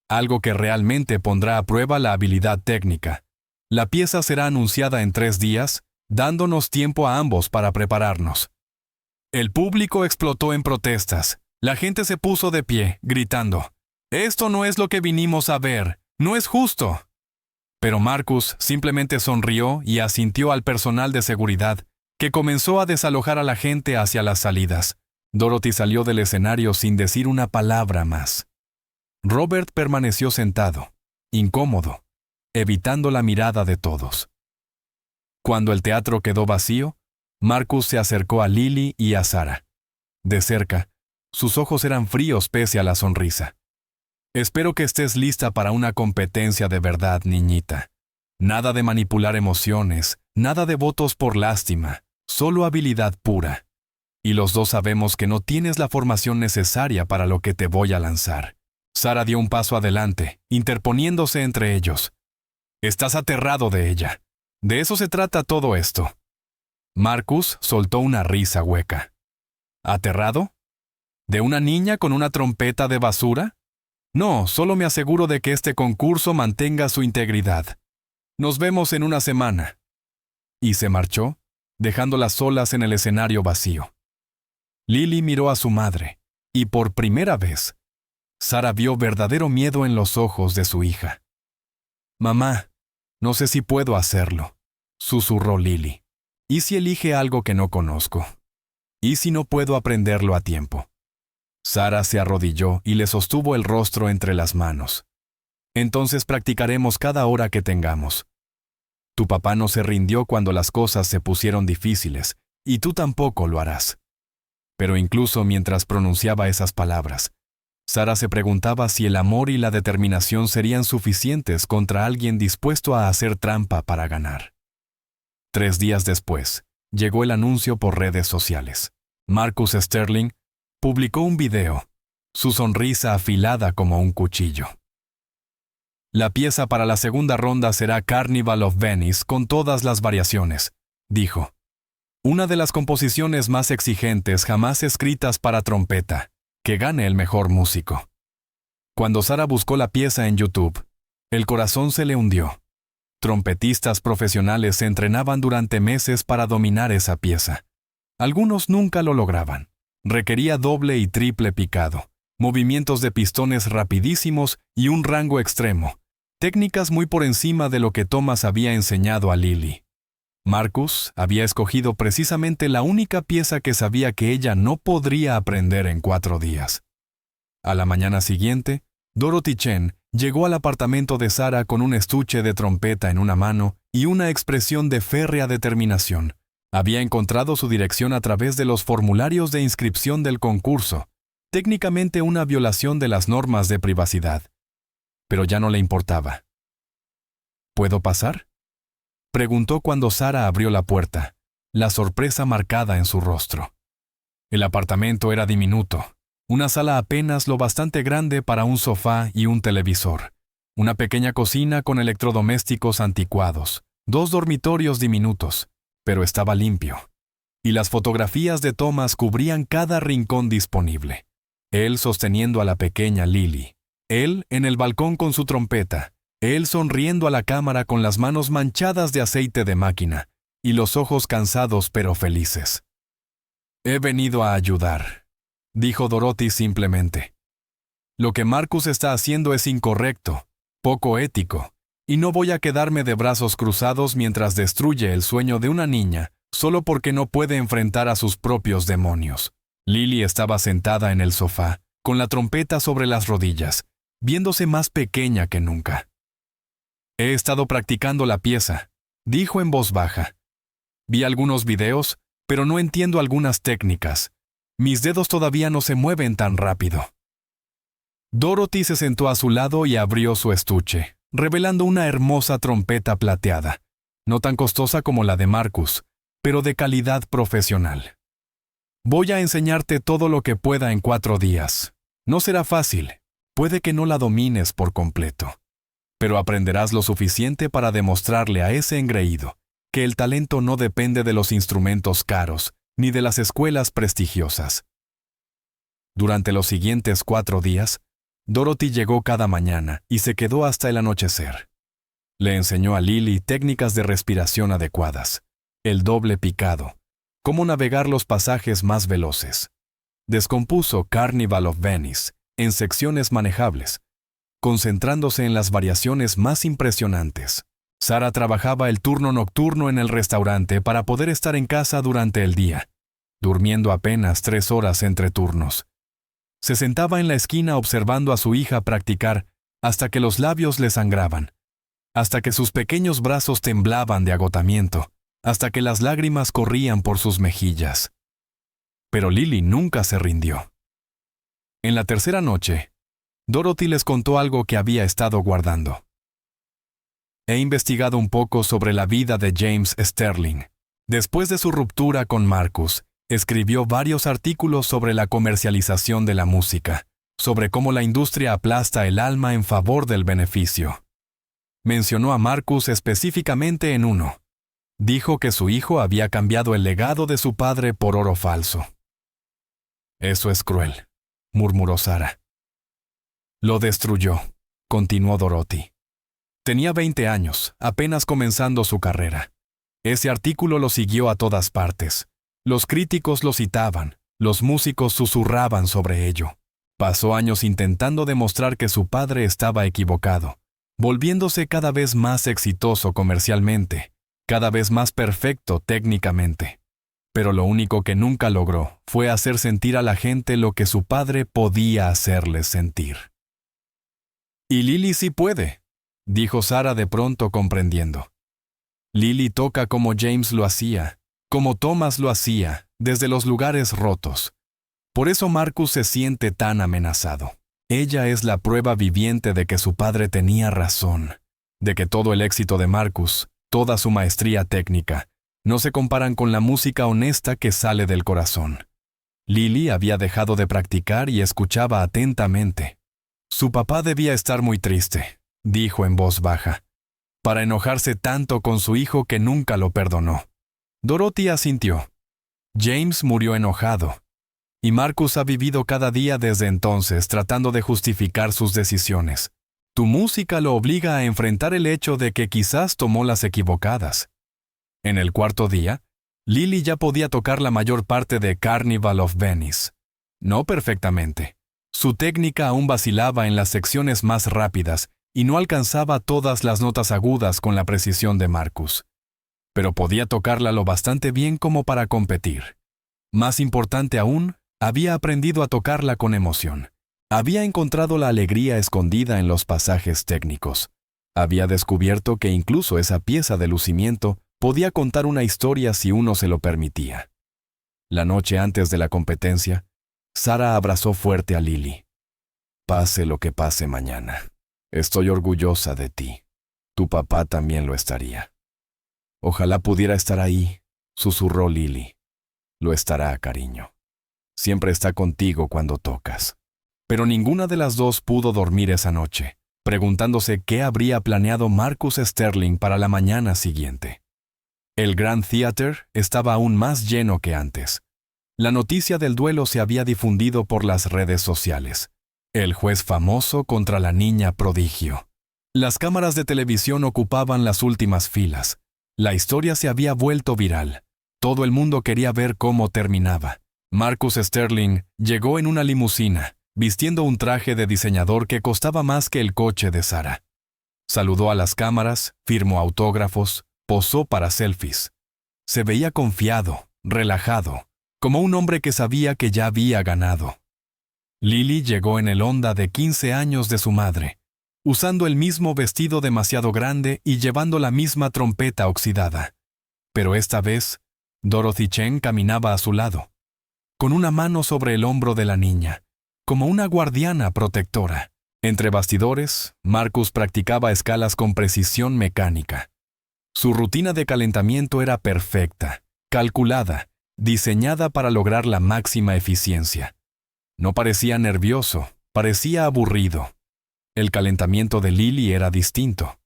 algo que realmente pondrá a prueba la habilidad técnica. La pieza será anunciada en 3 días, dándonos tiempo a ambos para prepararnos. El público explotó en protestas. La gente se puso de pie, gritando, «Esto no es lo que vinimos a ver, no es justo». Pero Marcus simplemente sonrió y asintió al personal de seguridad, que comenzó a desalojar a la gente hacia las salidas. Dorothy salió del escenario sin decir una palabra más. Robert permaneció sentado, incómodo, evitando la mirada de todos. Cuando el teatro quedó vacío, Marcus se acercó a Lily y a Sarah. De cerca, sus ojos eran fríos pese a la sonrisa. «Espero que estés lista para una competencia de verdad, niñita. Nada de manipular emociones, nada de votos por lástima, solo habilidad pura. Y los dos sabemos que no tienes la formación necesaria para lo que te voy a lanzar». Sarah dio un paso adelante, interponiéndose entre ellos. «Estás aterrado de ella. De eso se trata todo esto». Marcus soltó una risa hueca. ¿Aterrado? ¿De una niña con una trompeta de basura? No, solo me aseguro de que este concurso mantenga su integridad. Nos vemos en una semana. Y se marchó, dejándolas solas en el escenario vacío. Lily miró a su madre, y por primera vez, Sarah vio verdadero miedo en los ojos de su hija. «Mamá, no sé si puedo hacerlo», susurró Lily. «¿Y si elige algo que no conozco? ¿Y si no puedo aprenderlo a tiempo?» Sarah se arrodilló y le sostuvo el rostro entre las manos. «Entonces practicaremos cada hora que tengamos. Tu papá no se rindió cuando las cosas se pusieron difíciles, y tú tampoco lo harás». Pero incluso mientras pronunciaba esas palabras, Sarah se preguntaba si el amor y la determinación serían suficientes contra alguien dispuesto a hacer trampa para ganar. 3 días después, llegó el anuncio por redes sociales. Marcus Sterling publicó un video, su sonrisa afilada como un cuchillo. «La pieza para la segunda ronda será Carnival of Venice con todas las variaciones», dijo. «Una de las composiciones más exigentes jamás escritas para trompeta. Que gane el mejor músico». Cuando Sarah buscó la pieza en YouTube, el corazón se le hundió. Trompetistas profesionales se entrenaban durante meses para dominar esa pieza. Algunos nunca lo lograban. Requería doble y triple picado, movimientos de pistones rapidísimos y un rango extremo, técnicas muy por encima de lo que Thomas había enseñado a Lily. Marcus había escogido precisamente la única pieza que sabía que ella no podría aprender en 4 días. A la mañana siguiente, Dorothy Chen llegó al apartamento de Sarah con un estuche de trompeta en una mano y una expresión de férrea determinación. Había encontrado su dirección a través de los formularios de inscripción del concurso, técnicamente una violación de las normas de privacidad. Pero ya no le importaba. ¿Puedo pasar?, preguntó cuando Sarah abrió la puerta, la sorpresa marcada en su rostro. El apartamento era diminuto, una sala apenas lo bastante grande para un sofá y un televisor, una pequeña cocina con electrodomésticos anticuados, 2 dormitorios diminutos, pero estaba limpio. Y las fotografías de Thomas cubrían cada rincón disponible. Él sosteniendo a la pequeña Lily, él en el balcón con su trompeta, él sonriendo a la cámara con las manos manchadas de aceite de máquina y los ojos cansados pero felices. «He venido a ayudar», dijo Dorothy simplemente. «Lo que Marcus está haciendo es incorrecto, poco ético, y no voy a quedarme de brazos cruzados mientras destruye el sueño de una niña solo porque no puede enfrentar a sus propios demonios». Lily estaba sentada en el sofá, con la trompeta sobre las rodillas, viéndose más pequeña que nunca. «He estado practicando la pieza», dijo en voz baja. «Vi algunos videos, pero no entiendo algunas técnicas. Mis dedos todavía no se mueven tan rápido». Dorothy se sentó a su lado y abrió su estuche, revelando una hermosa trompeta plateada, no tan costosa como la de Marcus, pero de calidad profesional. «Voy a enseñarte todo lo que pueda en 4 días. No será fácil, puede que no la domines por completo. pero aprenderás lo suficiente para demostrarle a ese engreído que el talento no depende de los instrumentos caros ni de las escuelas prestigiosas. Durante los siguientes 4 días, Dorothy llegó cada mañana y se quedó hasta el anochecer. Le enseñó a Lily técnicas de respiración adecuadas, el doble picado, cómo navegar los pasajes más veloces. Descompuso Carnival of Venice en secciones manejables, concentrándose en las variaciones más impresionantes. Sara trabajaba el turno nocturno en el restaurante para poder estar en casa durante el día, durmiendo apenas 3 horas entre turnos. Se sentaba en la esquina observando a su hija practicar hasta que los labios le sangraban, hasta que sus pequeños brazos temblaban de agotamiento, hasta que las lágrimas corrían por sus mejillas. Pero Lily nunca se rindió. En la tercera noche, Dorothy les contó algo que había estado guardando. He investigado un poco sobre la vida de James Sterling. Después de su ruptura con Marcus, escribió varios artículos sobre la comercialización de la música, sobre cómo la industria aplasta el alma en favor del beneficio. Mencionó a Marcus específicamente en uno. Dijo que su hijo había cambiado el legado de su padre por oro falso. Eso es cruel, murmuró Sara. Lo destruyó, continuó Dorothy. Tenía 20 años, apenas comenzando su carrera. Ese artículo lo siguió a todas partes. Los críticos lo citaban, los músicos susurraban sobre ello. Pasó años intentando demostrar que su padre estaba equivocado, volviéndose cada vez más exitoso comercialmente, cada vez más perfecto técnicamente. Pero lo único que nunca logró fue hacer sentir a la gente lo que su padre podía hacerles sentir. «Y Lily sí puede», dijo Sara de pronto comprendiendo. «Lily toca como James lo hacía, como Thomas lo hacía, desde los lugares rotos. Por eso Marcus se siente tan amenazado. Ella es la prueba viviente de que su padre tenía razón, de que todo el éxito de Marcus, toda su maestría técnica, no se comparan con la música honesta que sale del corazón». Lily había dejado de practicar y escuchaba atentamente. «Su papá debía estar muy triste», dijo en voz baja, «para enojarse tanto con su hijo que nunca lo perdonó». Dorothy asintió. James murió enojado, y Marcus ha vivido cada día desde entonces tratando de justificar sus decisiones. Tu música lo obliga a enfrentar el hecho de que quizás tomó las equivocadas. En el 4.º día, Lily ya podía tocar la mayor parte de Carnival of Venice. No perfectamente. Su técnica aún vacilaba en las secciones más rápidas y no alcanzaba todas las notas agudas con la precisión de Marcus. Pero podía tocarla lo bastante bien como para competir. Más importante aún, había aprendido a tocarla con emoción. Había encontrado la alegría escondida en los pasajes técnicos. Había descubierto que incluso esa pieza de lucimiento podía contar una historia si uno se lo permitía. La noche antes de la competencia, Sara abrazó fuerte a Lily. «Pase lo que pase mañana. Estoy orgullosa de ti. Tu papá también lo estaría». «Ojalá pudiera estar ahí», susurró Lily. «Lo estará, cariño. Siempre está contigo cuando tocas». Pero ninguna de las dos pudo dormir esa noche, preguntándose qué habría planeado Marcus Sterling para la mañana siguiente. El Grand Theatre estaba aún más lleno que antes. La noticia del duelo se había difundido por las redes sociales. El juez famoso contra la niña prodigio. Las cámaras de televisión ocupaban las últimas filas. La historia se había vuelto viral. Todo el mundo quería ver cómo terminaba. Marcus Sterling llegó en una limusina, vistiendo un traje de diseñador que costaba más que el coche de Sara. Saludó a las cámaras, firmó autógrafos, posó para selfies. Se veía confiado, relajado, como un hombre que sabía que ya había ganado. Lily llegó en el Honda de 15 años de su madre, usando el mismo vestido demasiado grande y llevando la misma trompeta oxidada. Pero esta vez, Dorothy Chen caminaba a su lado, con una mano sobre el hombro de la niña, como una guardiana protectora. Entre bastidores, Marcus practicaba escalas con precisión mecánica. Su rutina de calentamiento era perfecta, calculada, diseñada para lograr la máxima eficiencia. No parecía nervioso, parecía aburrido. El calentamiento de Lily era distinto.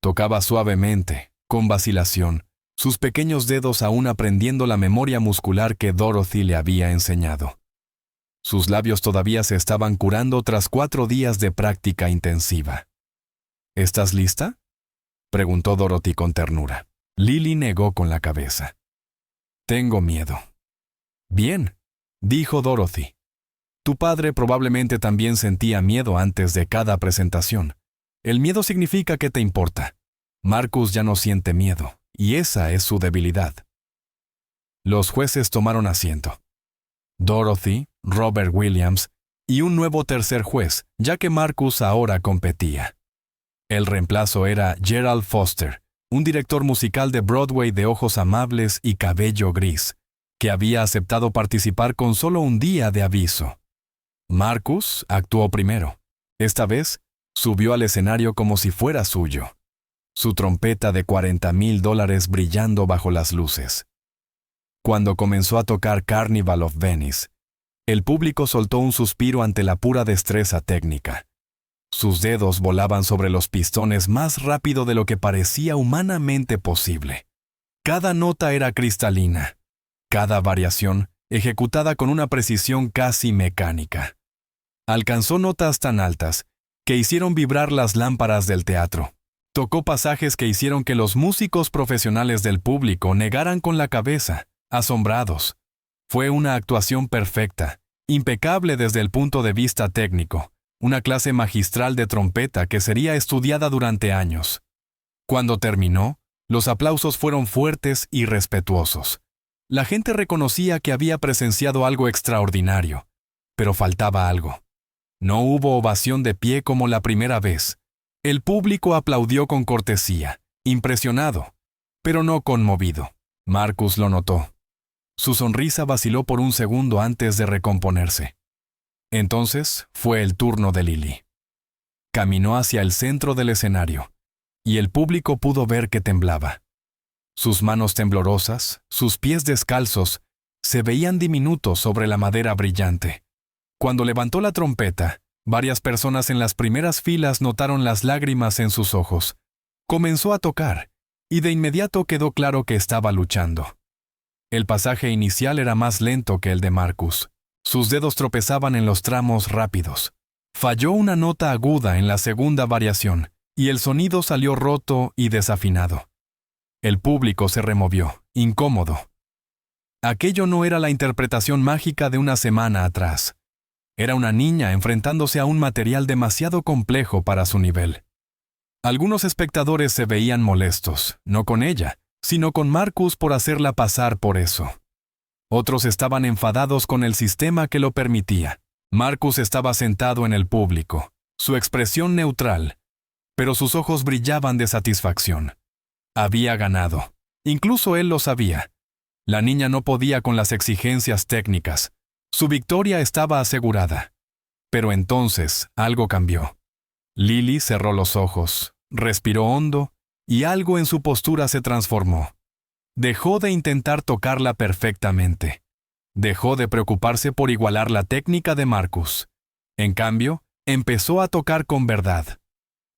Tocaba suavemente, con vacilación, sus pequeños dedos aún aprendiendo la memoria muscular que Dorothy le había enseñado. Sus labios todavía se estaban curando tras 4 días de práctica intensiva. ¿Estás lista?, preguntó Dorothy con ternura. Lily negó con la cabeza. Tengo miedo. Bien, dijo Dorothy. Tu padre probablemente también sentía miedo antes de cada presentación. El miedo significa que te importa. Marcus ya no siente miedo, y esa es su debilidad. Los jueces tomaron asiento. Dorothy, Robert Williams y un nuevo tercer juez, ya que Marcus ahora competía. El reemplazo era Gerald Foster, un director musical de Broadway de ojos amables y cabello gris, que había aceptado participar con solo un día de aviso. Marcus actuó primero. Esta vez, subió al escenario como si fuera suyo, su trompeta de $40,000 brillando bajo las luces. Cuando comenzó a tocar Carnival of Venice, el público soltó un suspiro ante la pura destreza técnica. Sus dedos volaban sobre los pistones más rápido de lo que parecía humanamente posible. Cada nota era cristalina, cada variación ejecutada con una precisión casi mecánica. Alcanzó notas tan altas que hicieron vibrar las lámparas del teatro. Tocó pasajes que hicieron que los músicos profesionales del público negaran con la cabeza, asombrados. Fue una actuación perfecta, impecable desde el punto de vista técnico, una clase magistral de trompeta que sería estudiada durante años. Cuando terminó, los aplausos fueron fuertes y respetuosos. La gente reconocía que había presenciado algo extraordinario, pero faltaba algo. No hubo ovación de pie como la primera vez. El público aplaudió con cortesía, impresionado, pero no conmovido. Marcus lo notó. Su sonrisa vaciló por un segundo antes de recomponerse. Entonces fue el turno de Lily. Caminó hacia el centro del escenario, y el público pudo ver que temblaba. Sus manos temblorosas, sus pies descalzos, se veían diminutos sobre la madera brillante. Cuando levantó la trompeta, varias personas en las primeras filas notaron las lágrimas en sus ojos. Comenzó a tocar, y de inmediato quedó claro que estaba luchando. El pasaje inicial era más lento que el de Marcus. Sus dedos tropezaban en los tramos rápidos. Falló una nota aguda en la segunda variación, y el sonido salió roto y desafinado. El público se removió, incómodo. Aquello no era la interpretación mágica de una semana atrás. Era una niña enfrentándose a un material demasiado complejo para su nivel. Algunos espectadores se veían molestos, no con ella, sino con Marcus por hacerla pasar por eso. Otros estaban enfadados con el sistema que lo permitía. Marcus estaba sentado en el público, su expresión neutral, pero sus ojos brillaban de satisfacción. Había ganado. Incluso él lo sabía. La niña no podía con las exigencias técnicas. Su victoria estaba asegurada. Pero entonces algo cambió. Lily cerró los ojos, respiró hondo, y algo en su postura se transformó. Dejó de intentar tocarla perfectamente. Dejó de preocuparse por igualar la técnica de Marcus. En cambio, empezó a tocar con verdad.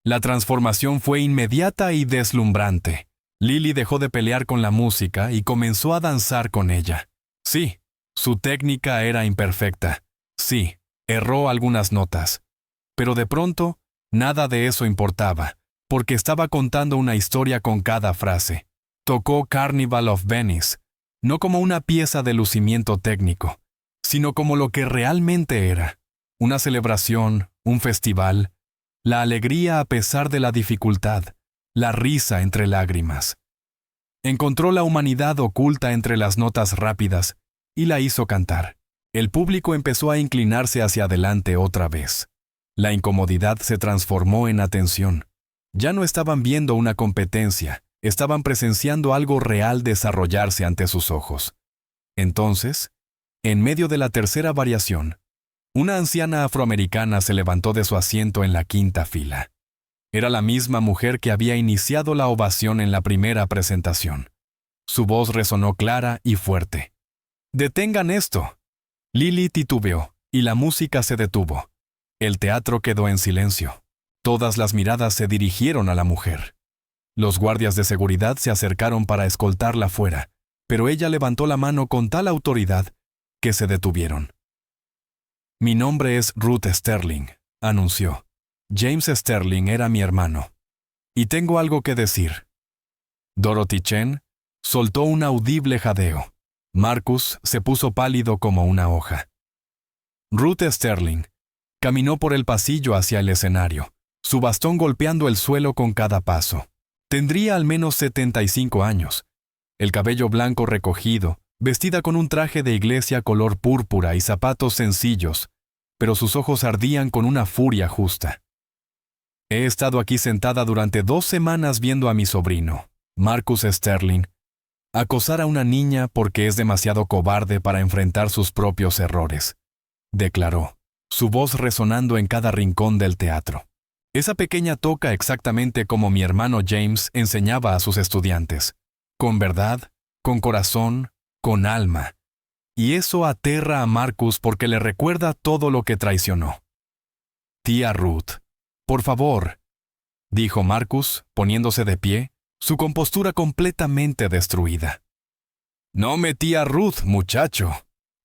La transformación fue inmediata y deslumbrante. Lily dejó de pelear con la música y comenzó a danzar con ella. Sí, su técnica era imperfecta. Sí, erró algunas notas. Pero de pronto, nada de eso importaba, porque estaba contando una historia con cada frase. Tocó Carnival of Venice, no como una pieza de lucimiento técnico, sino como lo que realmente era, una celebración, un festival, la alegría a pesar de la dificultad, la risa entre lágrimas. Encontró la humanidad oculta entre las notas rápidas y la hizo cantar. El público empezó a inclinarse hacia adelante otra vez. La incomodidad se transformó en atención. Ya no estaban viendo una competencia, estaban presenciando algo real desarrollarse ante sus ojos. Entonces, en medio de la tercera variación, una anciana afroamericana se levantó de su asiento en la quinta fila. Era la misma mujer que había iniciado la ovación en la primera presentación. Su voz resonó clara y fuerte. «¡Detengan esto!». Lily titubeó, y la música se detuvo. El teatro quedó en silencio. Todas las miradas se dirigieron a la mujer. Los guardias de seguridad se acercaron para escoltarla fuera, pero ella levantó la mano con tal autoridad que se detuvieron. «Mi nombre es Ruth Sterling», anunció. «James Sterling era mi hermano. Y tengo algo que decir». Dorothy Chen soltó un audible jadeo. Marcus se puso pálido como una hoja. Ruth Sterling caminó por el pasillo hacia el escenario, su bastón golpeando el suelo con cada paso. Tendría al menos 75 años. El cabello blanco recogido, vestida con un traje de iglesia color púrpura y zapatos sencillos, pero sus ojos ardían con una furia justa. «He estado aquí sentada durante 2 semanas viendo a mi sobrino, Marcus Sterling, acosar a una niña porque es demasiado cobarde para enfrentar sus propios errores», declaró, su voz resonando en cada rincón del teatro. «Esa pequeña toca exactamente como mi hermano James enseñaba a sus estudiantes, con verdad, con corazón, con alma. Y eso aterra a Marcus porque le recuerda todo lo que traicionó». «Tía Ruth, por favor», dijo Marcus, poniéndose de pie, su compostura completamente destruida. «No me tía Ruth, muchacho»,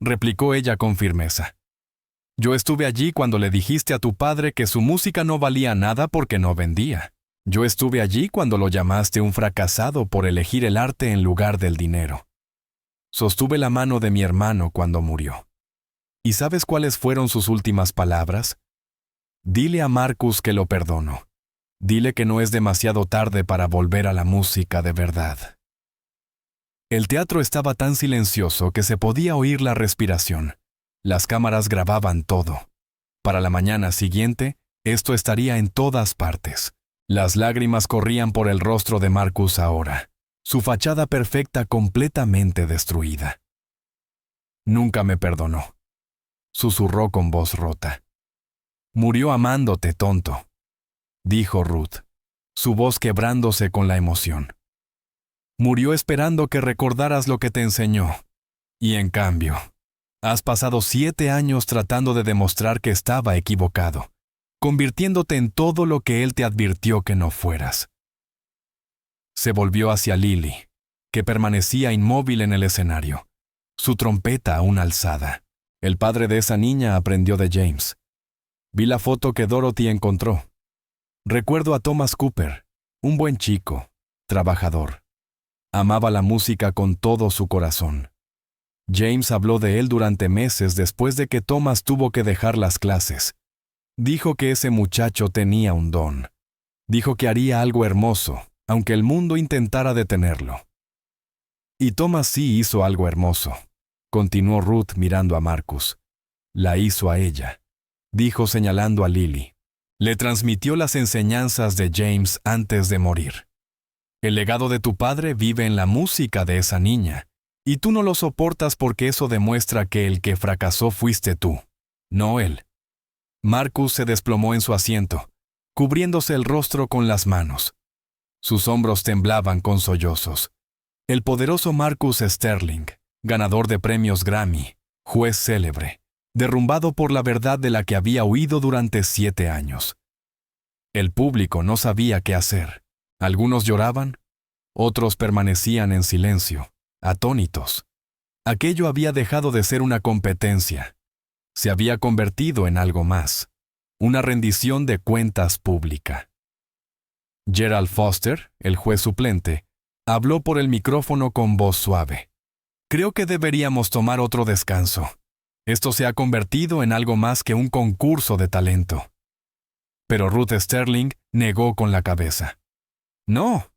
replicó ella con firmeza. «Yo estuve allí cuando le dijiste a tu padre que su música no valía nada porque no vendía. Yo estuve allí cuando lo llamaste un fracasado por elegir el arte en lugar del dinero. Sostuve la mano de mi hermano cuando murió. ¿Y sabes cuáles fueron sus últimas palabras? Dile a Marcus que lo perdono. Dile que no es demasiado tarde para volver a la música de verdad». El teatro estaba tan silencioso que se podía oír la respiración. Las cámaras grababan todo. Para la mañana siguiente, esto estaría en todas partes. Las lágrimas corrían por el rostro de Marcus ahora, su fachada perfecta completamente destruida. «Nunca me perdonó», susurró con voz rota. «Murió amándote, tonto», dijo Ruth, su voz quebrándose con la emoción. «Murió esperando que recordaras lo que te enseñó. Y en cambio, has pasado 7 años tratando de demostrar que estaba equivocado, convirtiéndote en todo lo que él te advirtió que no fueras». Se volvió hacia Lily, que permanecía inmóvil en el escenario, su trompeta aún alzada. El padre de esa niña aprendió de James. Vi la foto que Dorothy encontró. Recuerdo a Thomas Cooper, un buen chico, trabajador. Amaba la música con todo su corazón. James habló de él durante meses después de que Thomas tuvo que dejar las clases. Dijo que ese muchacho tenía un don. Dijo que haría algo hermoso, aunque el mundo intentara detenerlo. Y Thomas sí hizo algo hermoso, continuó Ruth mirando a Marcus. La hizo a ella, dijo señalando a Lily. Le transmitió las enseñanzas de James antes de morir. El legado de tu padre vive en la música de esa niña, y tú no lo soportas porque eso demuestra que el que fracasó fuiste tú, no él. Marcus se desplomó en su asiento, cubriéndose el rostro con las manos. Sus hombros temblaban con sollozos. El poderoso Marcus Sterling, ganador de premios Grammy, juez célebre, derrumbado por la verdad de la que había huido durante 7 años. El público no sabía qué hacer. Algunos lloraban, otros permanecían en silencio, atónitos. Aquello había dejado de ser una competencia. Se había convertido en algo más, una rendición de cuentas pública. Gerald Foster, el juez suplente, habló por el micrófono con voz suave. «Creo que deberíamos tomar otro descanso. Esto se ha convertido en algo más que un concurso de talento». Pero Ruth Sterling negó con la cabeza. «No.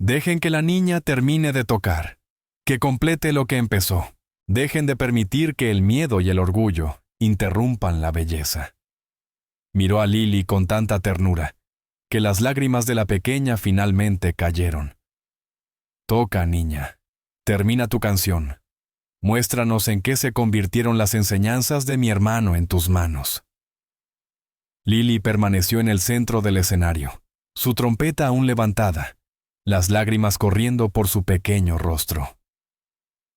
Dejen que la niña termine de tocar, que complete lo que empezó. Dejen de permitir que el miedo y el orgullo interrumpan la belleza». Miró a Lily con tanta ternura que las lágrimas de la pequeña finalmente cayeron. «Toca, niña. Termina tu canción. Muéstranos en qué se convirtieron las enseñanzas de mi hermano en tus manos». Lily permaneció en el centro del escenario, su trompeta aún levantada, las lágrimas corriendo por su pequeño rostro.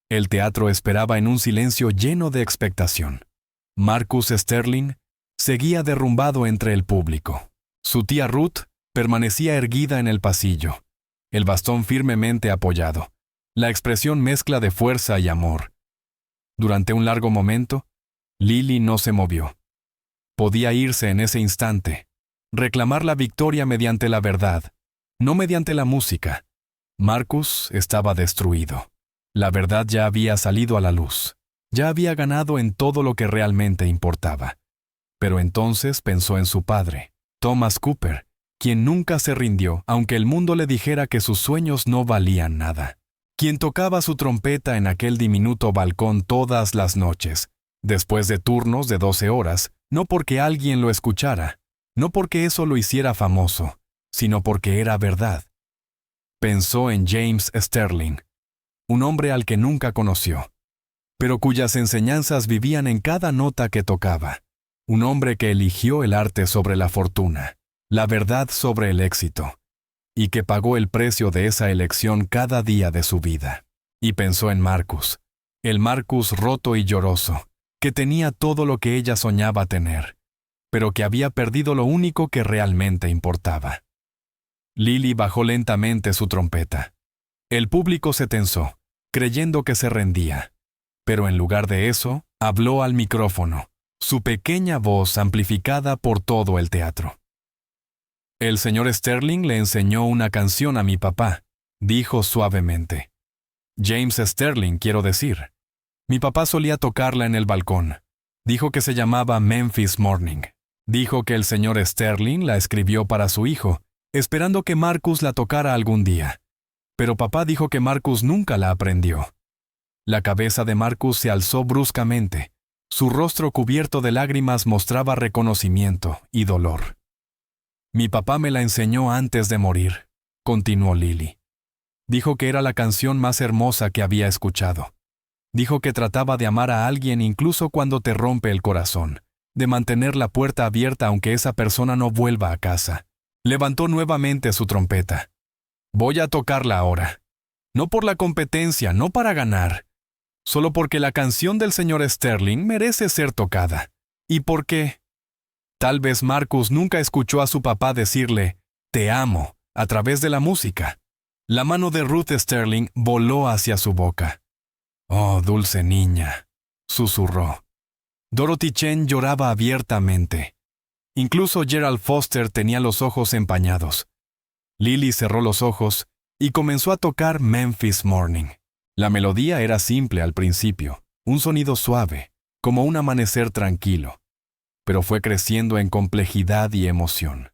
El teatro esperaba en un silencio lleno de expectación. Marcus Sterling seguía derrumbado entre el público. Su tía Ruth permanecía erguida en el pasillo, el bastón firmemente apoyado, la expresión mezcla de fuerza y amor. Durante un largo momento, Lily no se movió. Podía irse en ese instante, reclamar la victoria mediante la verdad, no mediante la música. Marcus estaba destruido. La verdad ya había salido a la luz. Ya había ganado en todo lo que realmente importaba. Pero entonces pensó en su padre, Thomas Cooper, quien nunca se rindió, aunque el mundo le dijera que sus sueños no valían nada. Quien tocaba su trompeta en aquel diminuto balcón todas las noches, después de turnos de 12 horas, no porque alguien lo escuchara, no porque eso lo hiciera famoso, sino porque era verdad. Pensó en James Sterling, un hombre al que nunca conoció, pero cuyas enseñanzas vivían en cada nota que tocaba. Un hombre que eligió el arte sobre la fortuna, la verdad sobre el éxito, y que pagó el precio de esa elección cada día de su vida. Y pensó en Marcus, el Marcus roto y lloroso, que tenía todo lo que ella soñaba tener, pero que había perdido lo único que realmente importaba. Lily bajó lentamente su trompeta. El público se tensó, creyendo que se rendía, pero en lugar de eso, habló al micrófono, su pequeña voz amplificada por todo el teatro. El señor Sterling le enseñó una canción a mi papá, dijo suavemente. James Sterling, quiero decir. Mi papá solía tocarla en el balcón. Dijo que se llamaba Memphis Morning. Dijo que el señor Sterling la escribió para su hijo, esperando que Marcus la tocara algún día. Pero papá dijo que Marcus nunca la aprendió. La cabeza de Marcus se alzó bruscamente. Su rostro cubierto de lágrimas mostraba reconocimiento y dolor. Mi papá me la enseñó antes de morir, continuó Lily. Dijo que era la canción más hermosa que había escuchado. Dijo que trataba de amar a alguien incluso cuando te rompe el corazón, de mantener la puerta abierta aunque esa persona no vuelva a casa. Levantó nuevamente su trompeta. Voy a tocarla ahora. No por la competencia, no para ganar. Solo porque la canción del señor Sterling merece ser tocada. ¿Y por qué? Tal vez Marcus nunca escuchó a su papá decirle, «Te amo», a través de la música. La mano de Ruth Sterling voló hacia su boca. «Oh, dulce niña», susurró. Dorothy Chen lloraba abiertamente. Incluso Gerald Foster tenía los ojos empañados. Lily cerró los ojos y comenzó a tocar Memphis Morning. La melodía era simple al principio, un sonido suave, como un amanecer tranquilo, pero fue creciendo en complejidad y emoción.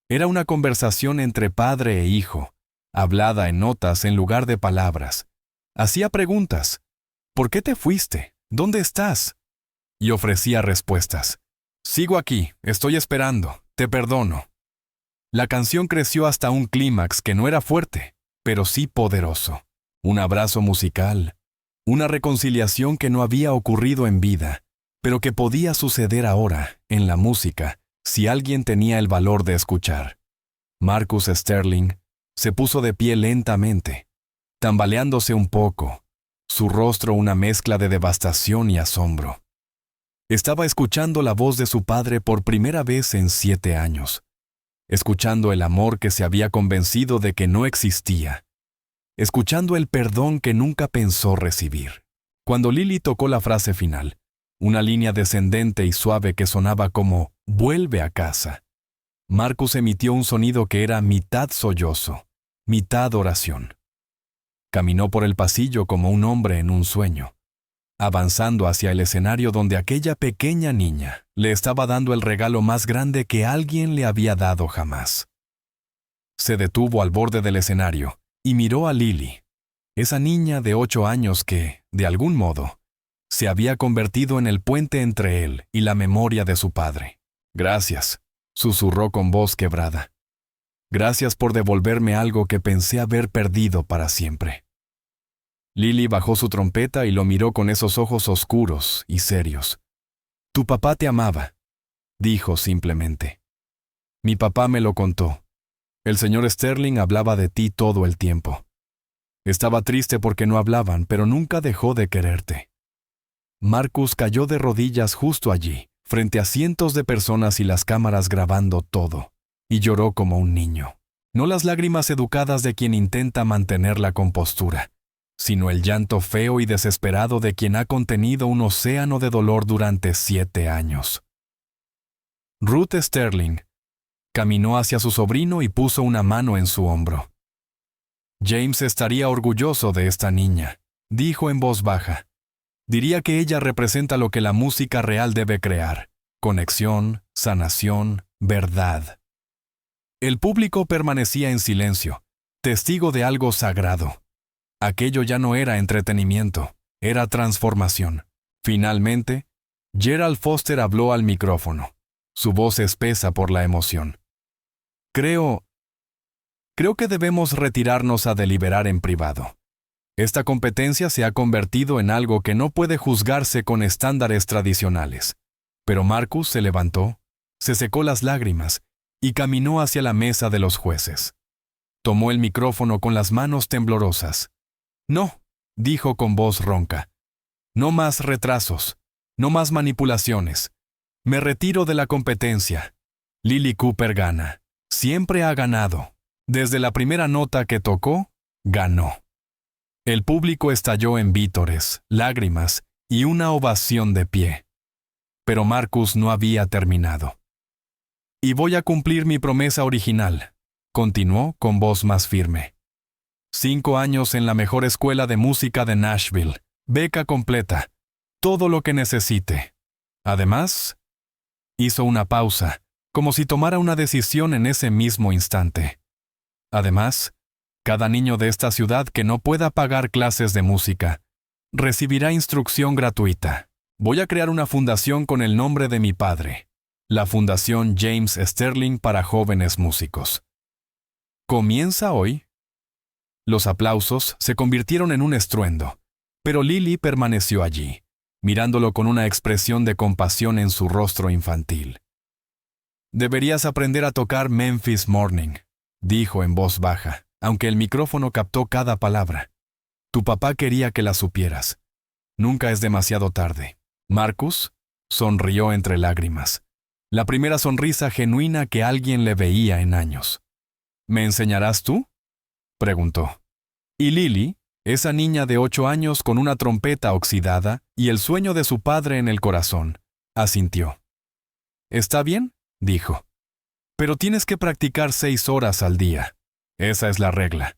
Era una conversación entre padre e hijo, hablada en notas en lugar de palabras. Hacía preguntas. ¿Por qué te fuiste? ¿Dónde estás? Y ofrecía respuestas. Sigo aquí, estoy esperando, te perdono. La canción creció hasta un clímax que no era fuerte, pero sí poderoso. Un abrazo musical, una reconciliación que no había ocurrido en vida, pero que podía suceder ahora, en la música, si alguien tenía el valor de escuchar. Marcus Sterling se puso de pie lentamente, tambaleándose un poco, su rostro una mezcla de devastación y asombro. Estaba escuchando la voz de su padre por primera vez en 7 años, escuchando el amor que se había convencido de que no existía, escuchando el perdón que nunca pensó recibir. Cuando Lily tocó la frase final, una línea descendente y suave que sonaba como «vuelve a casa», Marcus emitió un sonido que era mitad sollozo, mitad oración. Caminó por el pasillo como un hombre en un sueño, avanzando hacia el escenario donde aquella pequeña niña le estaba dando el regalo más grande que alguien le había dado jamás. Se detuvo al borde del escenario y miró a Lily, esa niña de 8 años que, de algún modo, se había convertido en el puente entre él y la memoria de su padre. «Gracias», susurró con voz quebrada. «Gracias por devolverme algo que pensé haber perdido para siempre». Lily bajó su trompeta y lo miró con esos ojos oscuros y serios. «Tu papá te amaba», dijo simplemente. «Mi papá me lo contó. El señor Sterling hablaba de ti todo el tiempo. Estaba triste porque no hablaban, pero nunca dejó de quererte». Marcus cayó de rodillas justo allí, frente a cientos de personas y las cámaras grabando todo. y lloró como un niño. No las lágrimas educadas de quien intenta mantener la compostura, sino el llanto feo y desesperado de quien ha contenido un océano de dolor durante 7 años. Ruth Sterling caminó hacia su sobrino y puso una mano en su hombro. James estaría orgulloso de esta niña, dijo en voz baja. Diría que ella representa lo que la música real debe crear: conexión, sanación, verdad. El público permanecía en silencio, testigo de algo sagrado. Aquello ya no era entretenimiento, era transformación. Finalmente, Gerald Foster habló al micrófono, su voz espesa por la emoción. Creo que debemos retirarnos a deliberar en privado. Esta competencia se ha convertido en algo que no puede juzgarse con estándares tradicionales. Pero Marcus se levantó, se secó las lágrimas y caminó hacia la mesa de los jueces. Tomó el micrófono con las manos temblorosas. «No», dijo con voz ronca. «No más retrasos, no más manipulaciones. Me retiro de la competencia. Lily Cooper gana. Siempre ha ganado. Desde la primera nota que tocó, ganó». El público estalló en vítores, lágrimas y una ovación de pie. Pero Marcus no había terminado. «Y voy a cumplir mi promesa original», continuó con voz más firme. 5 años en la mejor escuela de música de Nashville, beca completa, todo lo que necesite. Además, hizo una pausa, como si tomara una decisión en ese mismo instante. Además, cada niño de esta ciudad que no pueda pagar clases de música recibirá instrucción gratuita. Voy a crear una fundación con el nombre de mi padre, la Fundación James Sterling para jóvenes músicos. ¿Comienza hoy? Los aplausos se convirtieron en un estruendo, pero Lily permaneció allí, mirándolo con una expresión de compasión en su rostro infantil. «Deberías aprender a tocar Memphis Morning», dijo en voz baja, aunque el micrófono captó cada palabra. «Tu papá quería que la supieras. Nunca es demasiado tarde». Marcus sonrió entre lágrimas, la primera sonrisa genuina que alguien le veía en años. «¿Me enseñarás tú?», preguntó. Y Lily, esa niña de 8 años con una trompeta oxidada y el sueño de su padre en el corazón, asintió. «Está bien», dijo. «Pero tienes que practicar 6 horas al día. Esa es la regla».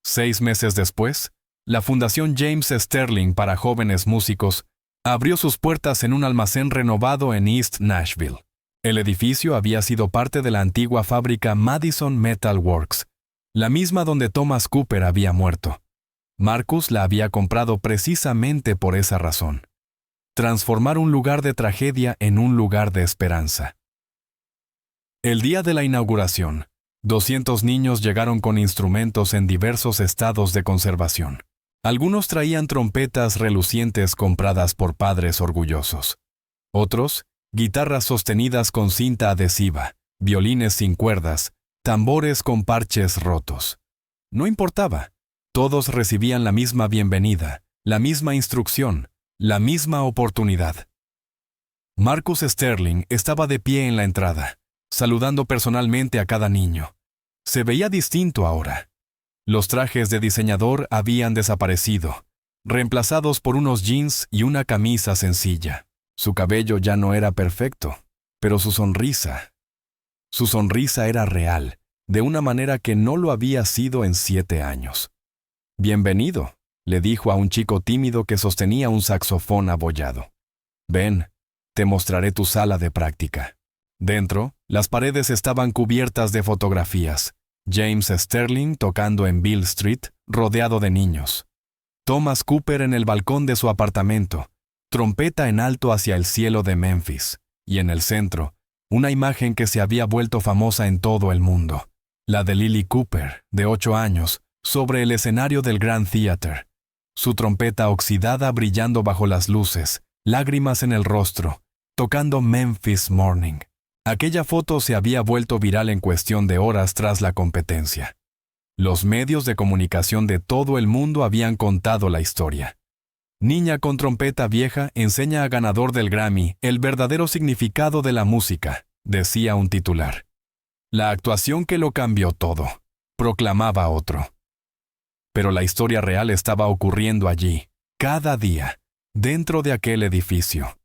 6 meses después, la Fundación James Sterling para jóvenes músicos abrió sus puertas en un almacén renovado en East Nashville. El edificio había sido parte de la antigua fábrica Madison Metal Works, la misma donde Thomas Cooper había muerto. Marcus la había comprado precisamente por esa razón: transformar un lugar de tragedia en un lugar de esperanza. El día de la inauguración, 200 niños llegaron con instrumentos en diversos estados de conservación. Algunos traían trompetas relucientes compradas por padres orgullosos. Otros, guitarras sostenidas con cinta adhesiva, violines sin cuerdas, tambores con parches rotos. No importaba, todos recibían la misma bienvenida, la misma instrucción, la misma oportunidad. Marcus Sterling estaba de pie en la entrada, saludando personalmente a cada niño. Se veía distinto ahora. Los trajes de diseñador habían desaparecido, reemplazados por unos jeans y una camisa sencilla. Su cabello ya no era perfecto, pero su sonrisa era real, de una manera que no lo había sido en 7 años. «Bienvenido», le dijo a un chico tímido que sostenía un saxofón abollado. «Ven, te mostraré tu sala de práctica». Dentro, las paredes estaban cubiertas de fotografías. James Sterling tocando en Beale Street, rodeado de niños. Thomas Cooper en el balcón de su apartamento, trompeta en alto hacia el cielo de Memphis. Y en el centro, una imagen que se había vuelto famosa en todo el mundo. La de Lily Cooper, de 8 años, sobre el escenario del Grand Theater. Su trompeta oxidada brillando bajo las luces, lágrimas en el rostro, tocando Memphis Morning. Aquella foto se había vuelto viral en cuestión de horas tras la competencia. Los medios de comunicación de todo el mundo habían contado la historia. «Niña con trompeta vieja enseña a ganador del Grammy el verdadero significado de la música», decía un titular. La actuación que lo cambió todo, proclamaba otro. Pero la historia real estaba ocurriendo allí, cada día, dentro de aquel edificio.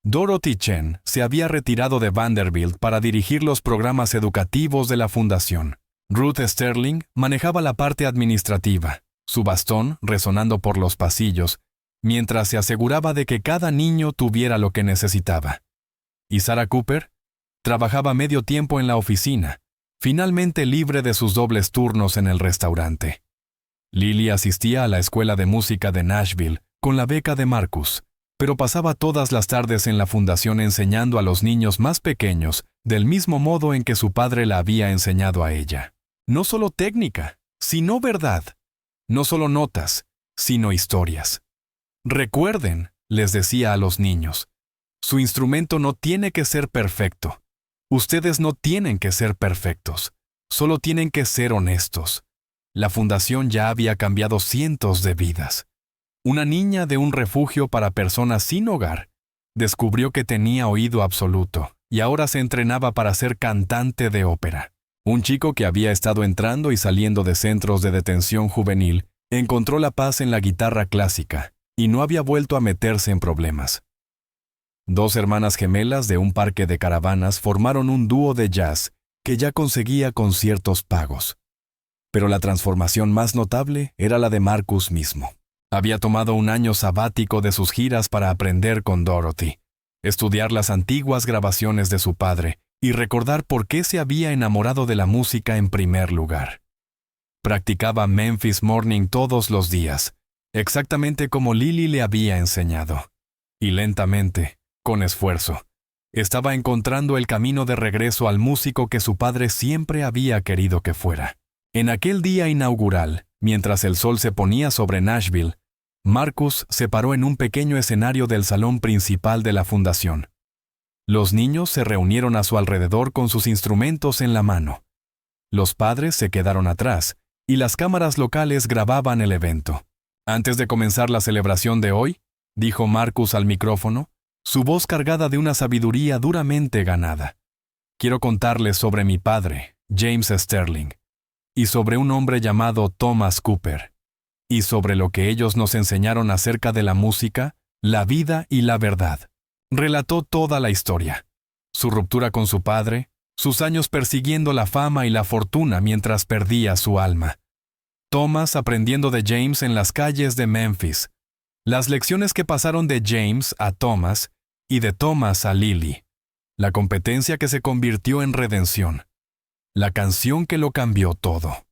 Dorothy Chen se había retirado de Vanderbilt para dirigir los programas educativos de la fundación. Ruth Sterling manejaba la parte administrativa, su bastón resonando por los pasillos, mientras se aseguraba de que cada niño tuviera lo que necesitaba. Y Sarah Cooper trabajaba medio tiempo en la oficina, finalmente libre de sus dobles turnos en el restaurante. Lily asistía a la escuela de música de Nashville con la beca de Marcus, pero pasaba todas las tardes en la fundación enseñando a los niños más pequeños del mismo modo en que su padre la había enseñado a ella. No solo técnica, sino verdad. No solo notas, sino historias. Recuerden, les decía a los niños, su instrumento no tiene que ser perfecto. Ustedes no tienen que ser perfectos, solo tienen que ser honestos. La fundación ya había cambiado cientos de vidas. Una niña de un refugio para personas sin hogar descubrió que tenía oído absoluto y ahora se entrenaba para ser cantante de ópera. Un chico que había estado entrando y saliendo de centros de detención juvenil encontró la paz en la guitarra clásica y no había vuelto a meterse en problemas. Dos hermanas gemelas de un parque de caravanas formaron un dúo de jazz que ya conseguía conciertos pagos. Pero la transformación más notable era la de Marcus mismo. Había tomado un año sabático de sus giras para aprender con Dorothy, estudiar las antiguas grabaciones de su padre y recordar por qué se había enamorado de la música en primer lugar. Practicaba Memphis Morning todos los días, exactamente como Lily le había enseñado. Y lentamente, con esfuerzo, estaba encontrando el camino de regreso al músico que su padre siempre había querido que fuera. En aquel día inaugural, mientras el sol se ponía sobre Nashville, Marcus se paró en un pequeño escenario del salón principal de la fundación. Los niños se reunieron a su alrededor con sus instrumentos en la mano. Los padres se quedaron atrás, y las cámaras locales grababan el evento. Antes de comenzar la celebración de hoy, dijo Marcus al micrófono, su voz cargada de una sabiduría duramente ganada. Quiero contarles sobre mi padre, James Sterling, y sobre un hombre llamado Thomas Cooper, y sobre lo que ellos nos enseñaron acerca de la música, la vida y la verdad. Relató toda la historia, su ruptura con su padre, sus años persiguiendo la fama y la fortuna mientras perdía su alma. Thomas aprendiendo de James en las calles de Memphis, las lecciones que pasaron de James a Thomas y de Thomas a Lily, la competencia que se convirtió en redención, la canción que lo cambió todo.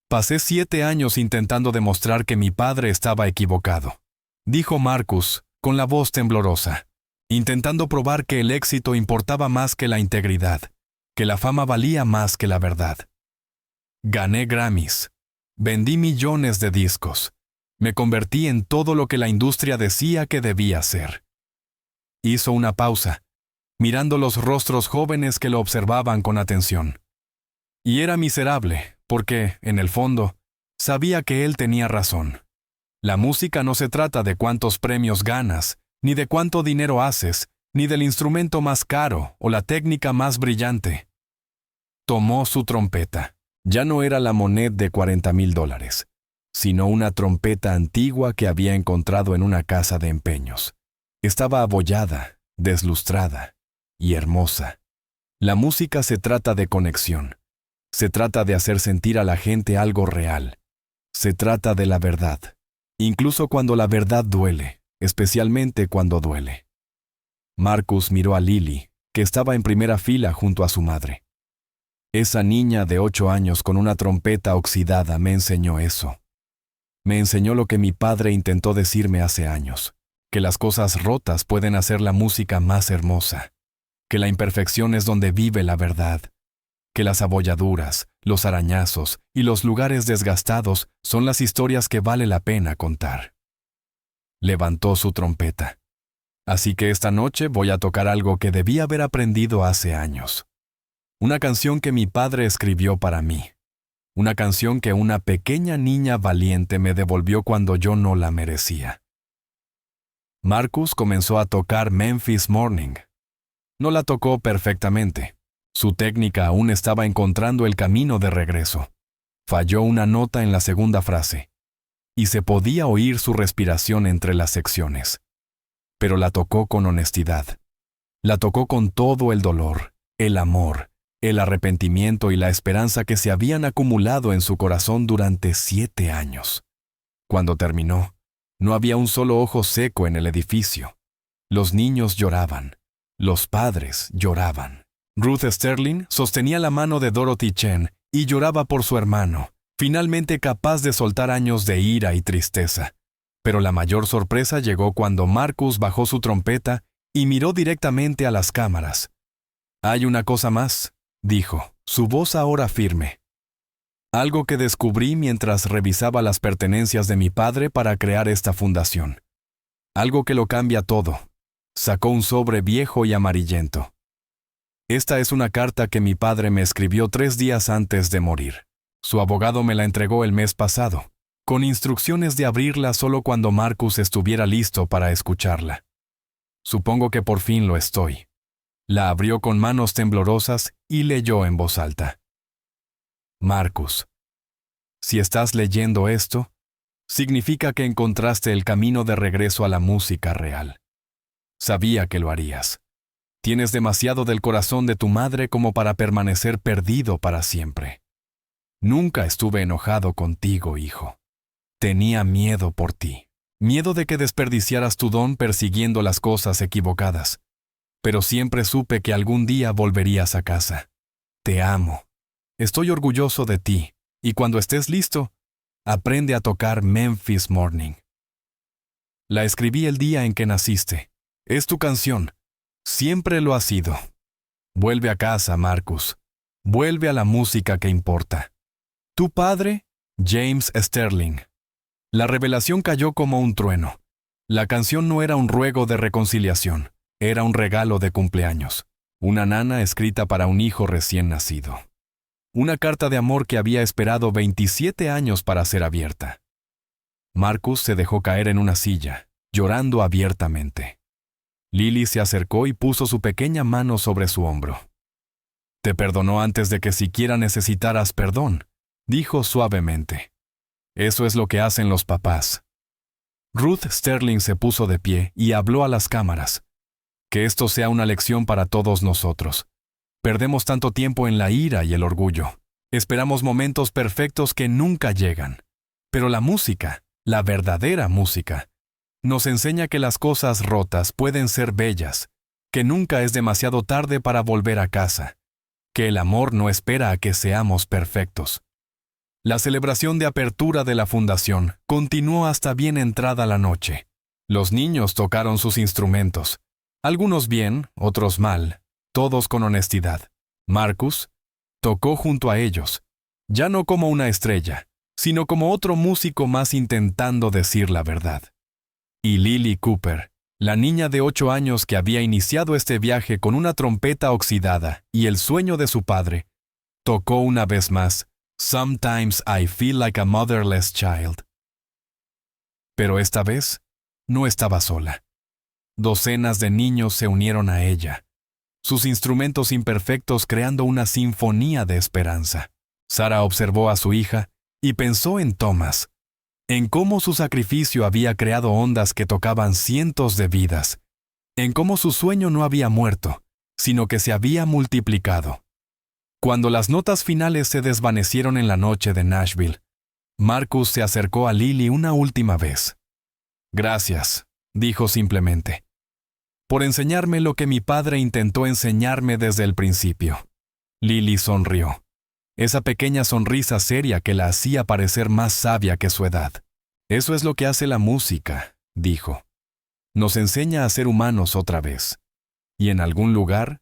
Pasé 7 años intentando demostrar que mi padre estaba equivocado, dijo Marcus con la voz temblorosa, intentando probar que el éxito importaba más que la integridad, que la fama valía más que la verdad. Gané Grammys, vendí millones de discos, me convertí en todo lo que la industria decía que debía ser. Hizo una pausa, mirando los rostros jóvenes que lo observaban con atención. Y era miserable, porque, en el fondo, sabía que él tenía razón. La música no se trata de cuántos premios ganas, ni de cuánto dinero haces, ni del instrumento más caro o la técnica más brillante. Tomó su trompeta. Ya no era la moneda de $40,000, sino una trompeta antigua que había encontrado en una casa de empeños. Estaba abollada, deslustrada y hermosa. La música se trata de conexión. Se trata de hacer sentir a la gente algo real. Se trata de la verdad, incluso cuando la verdad duele, especialmente cuando duele. Marcus miró a Lily, que estaba en primera fila junto a su madre. Esa niña de 8 años con una trompeta oxidada me enseñó eso. Me enseñó lo que mi padre intentó decirme hace años, que las cosas rotas pueden hacer la música más hermosa, que la imperfección es donde vive la verdad, que las abolladuras, los arañazos y los lugares desgastados son las historias que vale la pena contar. Levantó su trompeta. Así que esta noche voy a tocar algo que debí haber aprendido hace años. Una canción que mi padre escribió para mí. Una canción que una pequeña niña valiente me devolvió cuando yo no la merecía. Marcus comenzó a tocar Memphis Morning. No la tocó perfectamente, Su técnica aún estaba encontrando el camino de regreso. Falló una nota en la segunda frase, y se podía oír su respiración entre las secciones. Pero la tocó con honestidad. La tocó con todo el dolor, el amor, el arrepentimiento y la esperanza que se habían acumulado en su corazón durante 7 años. Cuando terminó, no había un solo ojo seco en el edificio. Los niños lloraban. Los padres lloraban. Ruth Sterling sostenía la mano de Dorothy Chen y lloraba por su hermano, finalmente capaz de soltar años de ira y tristeza. Pero la mayor sorpresa llegó cuando Marcus bajó su trompeta y miró directamente a las cámaras. «Hay una cosa más», dijo, su voz ahora firme. «Algo que descubrí mientras revisaba las pertenencias de mi padre para crear esta fundación. Algo que lo cambia todo». Sacó un sobre viejo y amarillento. «Esta es una carta que mi padre me escribió 3 días antes de morir. Su abogado me la entregó el mes pasado, con instrucciones de abrirla solo cuando Marcus estuviera listo para escucharla. Supongo que por fin lo estoy». La abrió con manos temblorosas y leyó en voz alta. «Marcus, si estás leyendo esto, significa que encontraste el camino de regreso a la música real. Sabía que lo harías. Tienes demasiado del corazón de tu madre como para permanecer perdido para siempre. Nunca estuve enojado contigo, hijo. Tenía miedo por ti. Miedo de que desperdiciaras tu don persiguiendo las cosas equivocadas. Pero siempre supe que algún día volverías a casa. Te amo. Estoy orgulloso de ti, y cuando estés listo, aprende a tocar Memphis Morning. La escribí el día en que naciste. Es tu canción. Siempre lo ha sido. Vuelve a casa, Marcus. Vuelve a la música que importa. Tu padre, James Sterling». La revelación cayó como un trueno. La canción no era un ruego de reconciliación. Era un regalo de cumpleaños, una nana escrita para un hijo recién nacido. Una carta de amor que había esperado 27 años para ser abierta. Marcus se dejó caer en una silla, llorando abiertamente. Lily se acercó y puso su pequeña mano sobre su hombro. «Te perdonó antes de que siquiera necesitaras perdón», dijo suavemente. «Eso es lo que hacen los papás». Ruth Sterling se puso de pie y habló a las cámaras. «Que esto sea una lección para todos nosotros. Perdemos tanto tiempo en la ira y el orgullo. Esperamos momentos perfectos que nunca llegan. Pero la música, la verdadera música, nos enseña que las cosas rotas pueden ser bellas, que nunca es demasiado tarde para volver a casa, que el amor no espera a que seamos perfectos». La celebración de apertura de la fundación continuó hasta bien entrada la noche. Los niños tocaron sus instrumentos. Algunos bien, otros mal, todos con honestidad. Marcus tocó junto a ellos, ya no como una estrella, sino como otro músico más intentando decir la verdad. Y Lily Cooper, la niña de 8 años que había iniciado este viaje con una trompeta oxidada y el sueño de su padre, tocó una vez más «Sometimes I feel like a motherless child». Pero esta vez no estaba sola. Docenas de niños se unieron a ella, sus instrumentos imperfectos creando una sinfonía de esperanza. Sarah observó a su hija y pensó en Thomas, en cómo su sacrificio había creado ondas que tocaban cientos de vidas, en cómo su sueño no había muerto, sino que se había multiplicado. Cuando las notas finales se desvanecieron en la noche de Nashville, Marcus se acercó a Lily una última vez. «Gracias», dijo simplemente, «por enseñarme lo que mi padre intentó enseñarme desde el principio». Lily sonrió, esa pequeña sonrisa seria que la hacía parecer más sabia que su edad. «Eso es lo que hace la música», dijo. «Nos enseña a ser humanos otra vez. Y en algún lugar,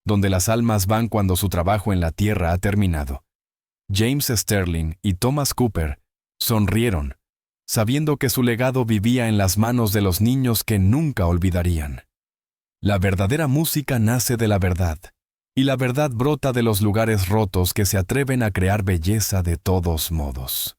donde las almas van cuando su trabajo en la tierra ha terminado, James Sterling y Thomas Cooper sonrieron, sabiendo que su legado vivía en las manos de los niños que nunca olvidarían. La verdadera música nace de la verdad, y la verdad brota de los lugares rotos que se atreven a crear belleza de todos modos.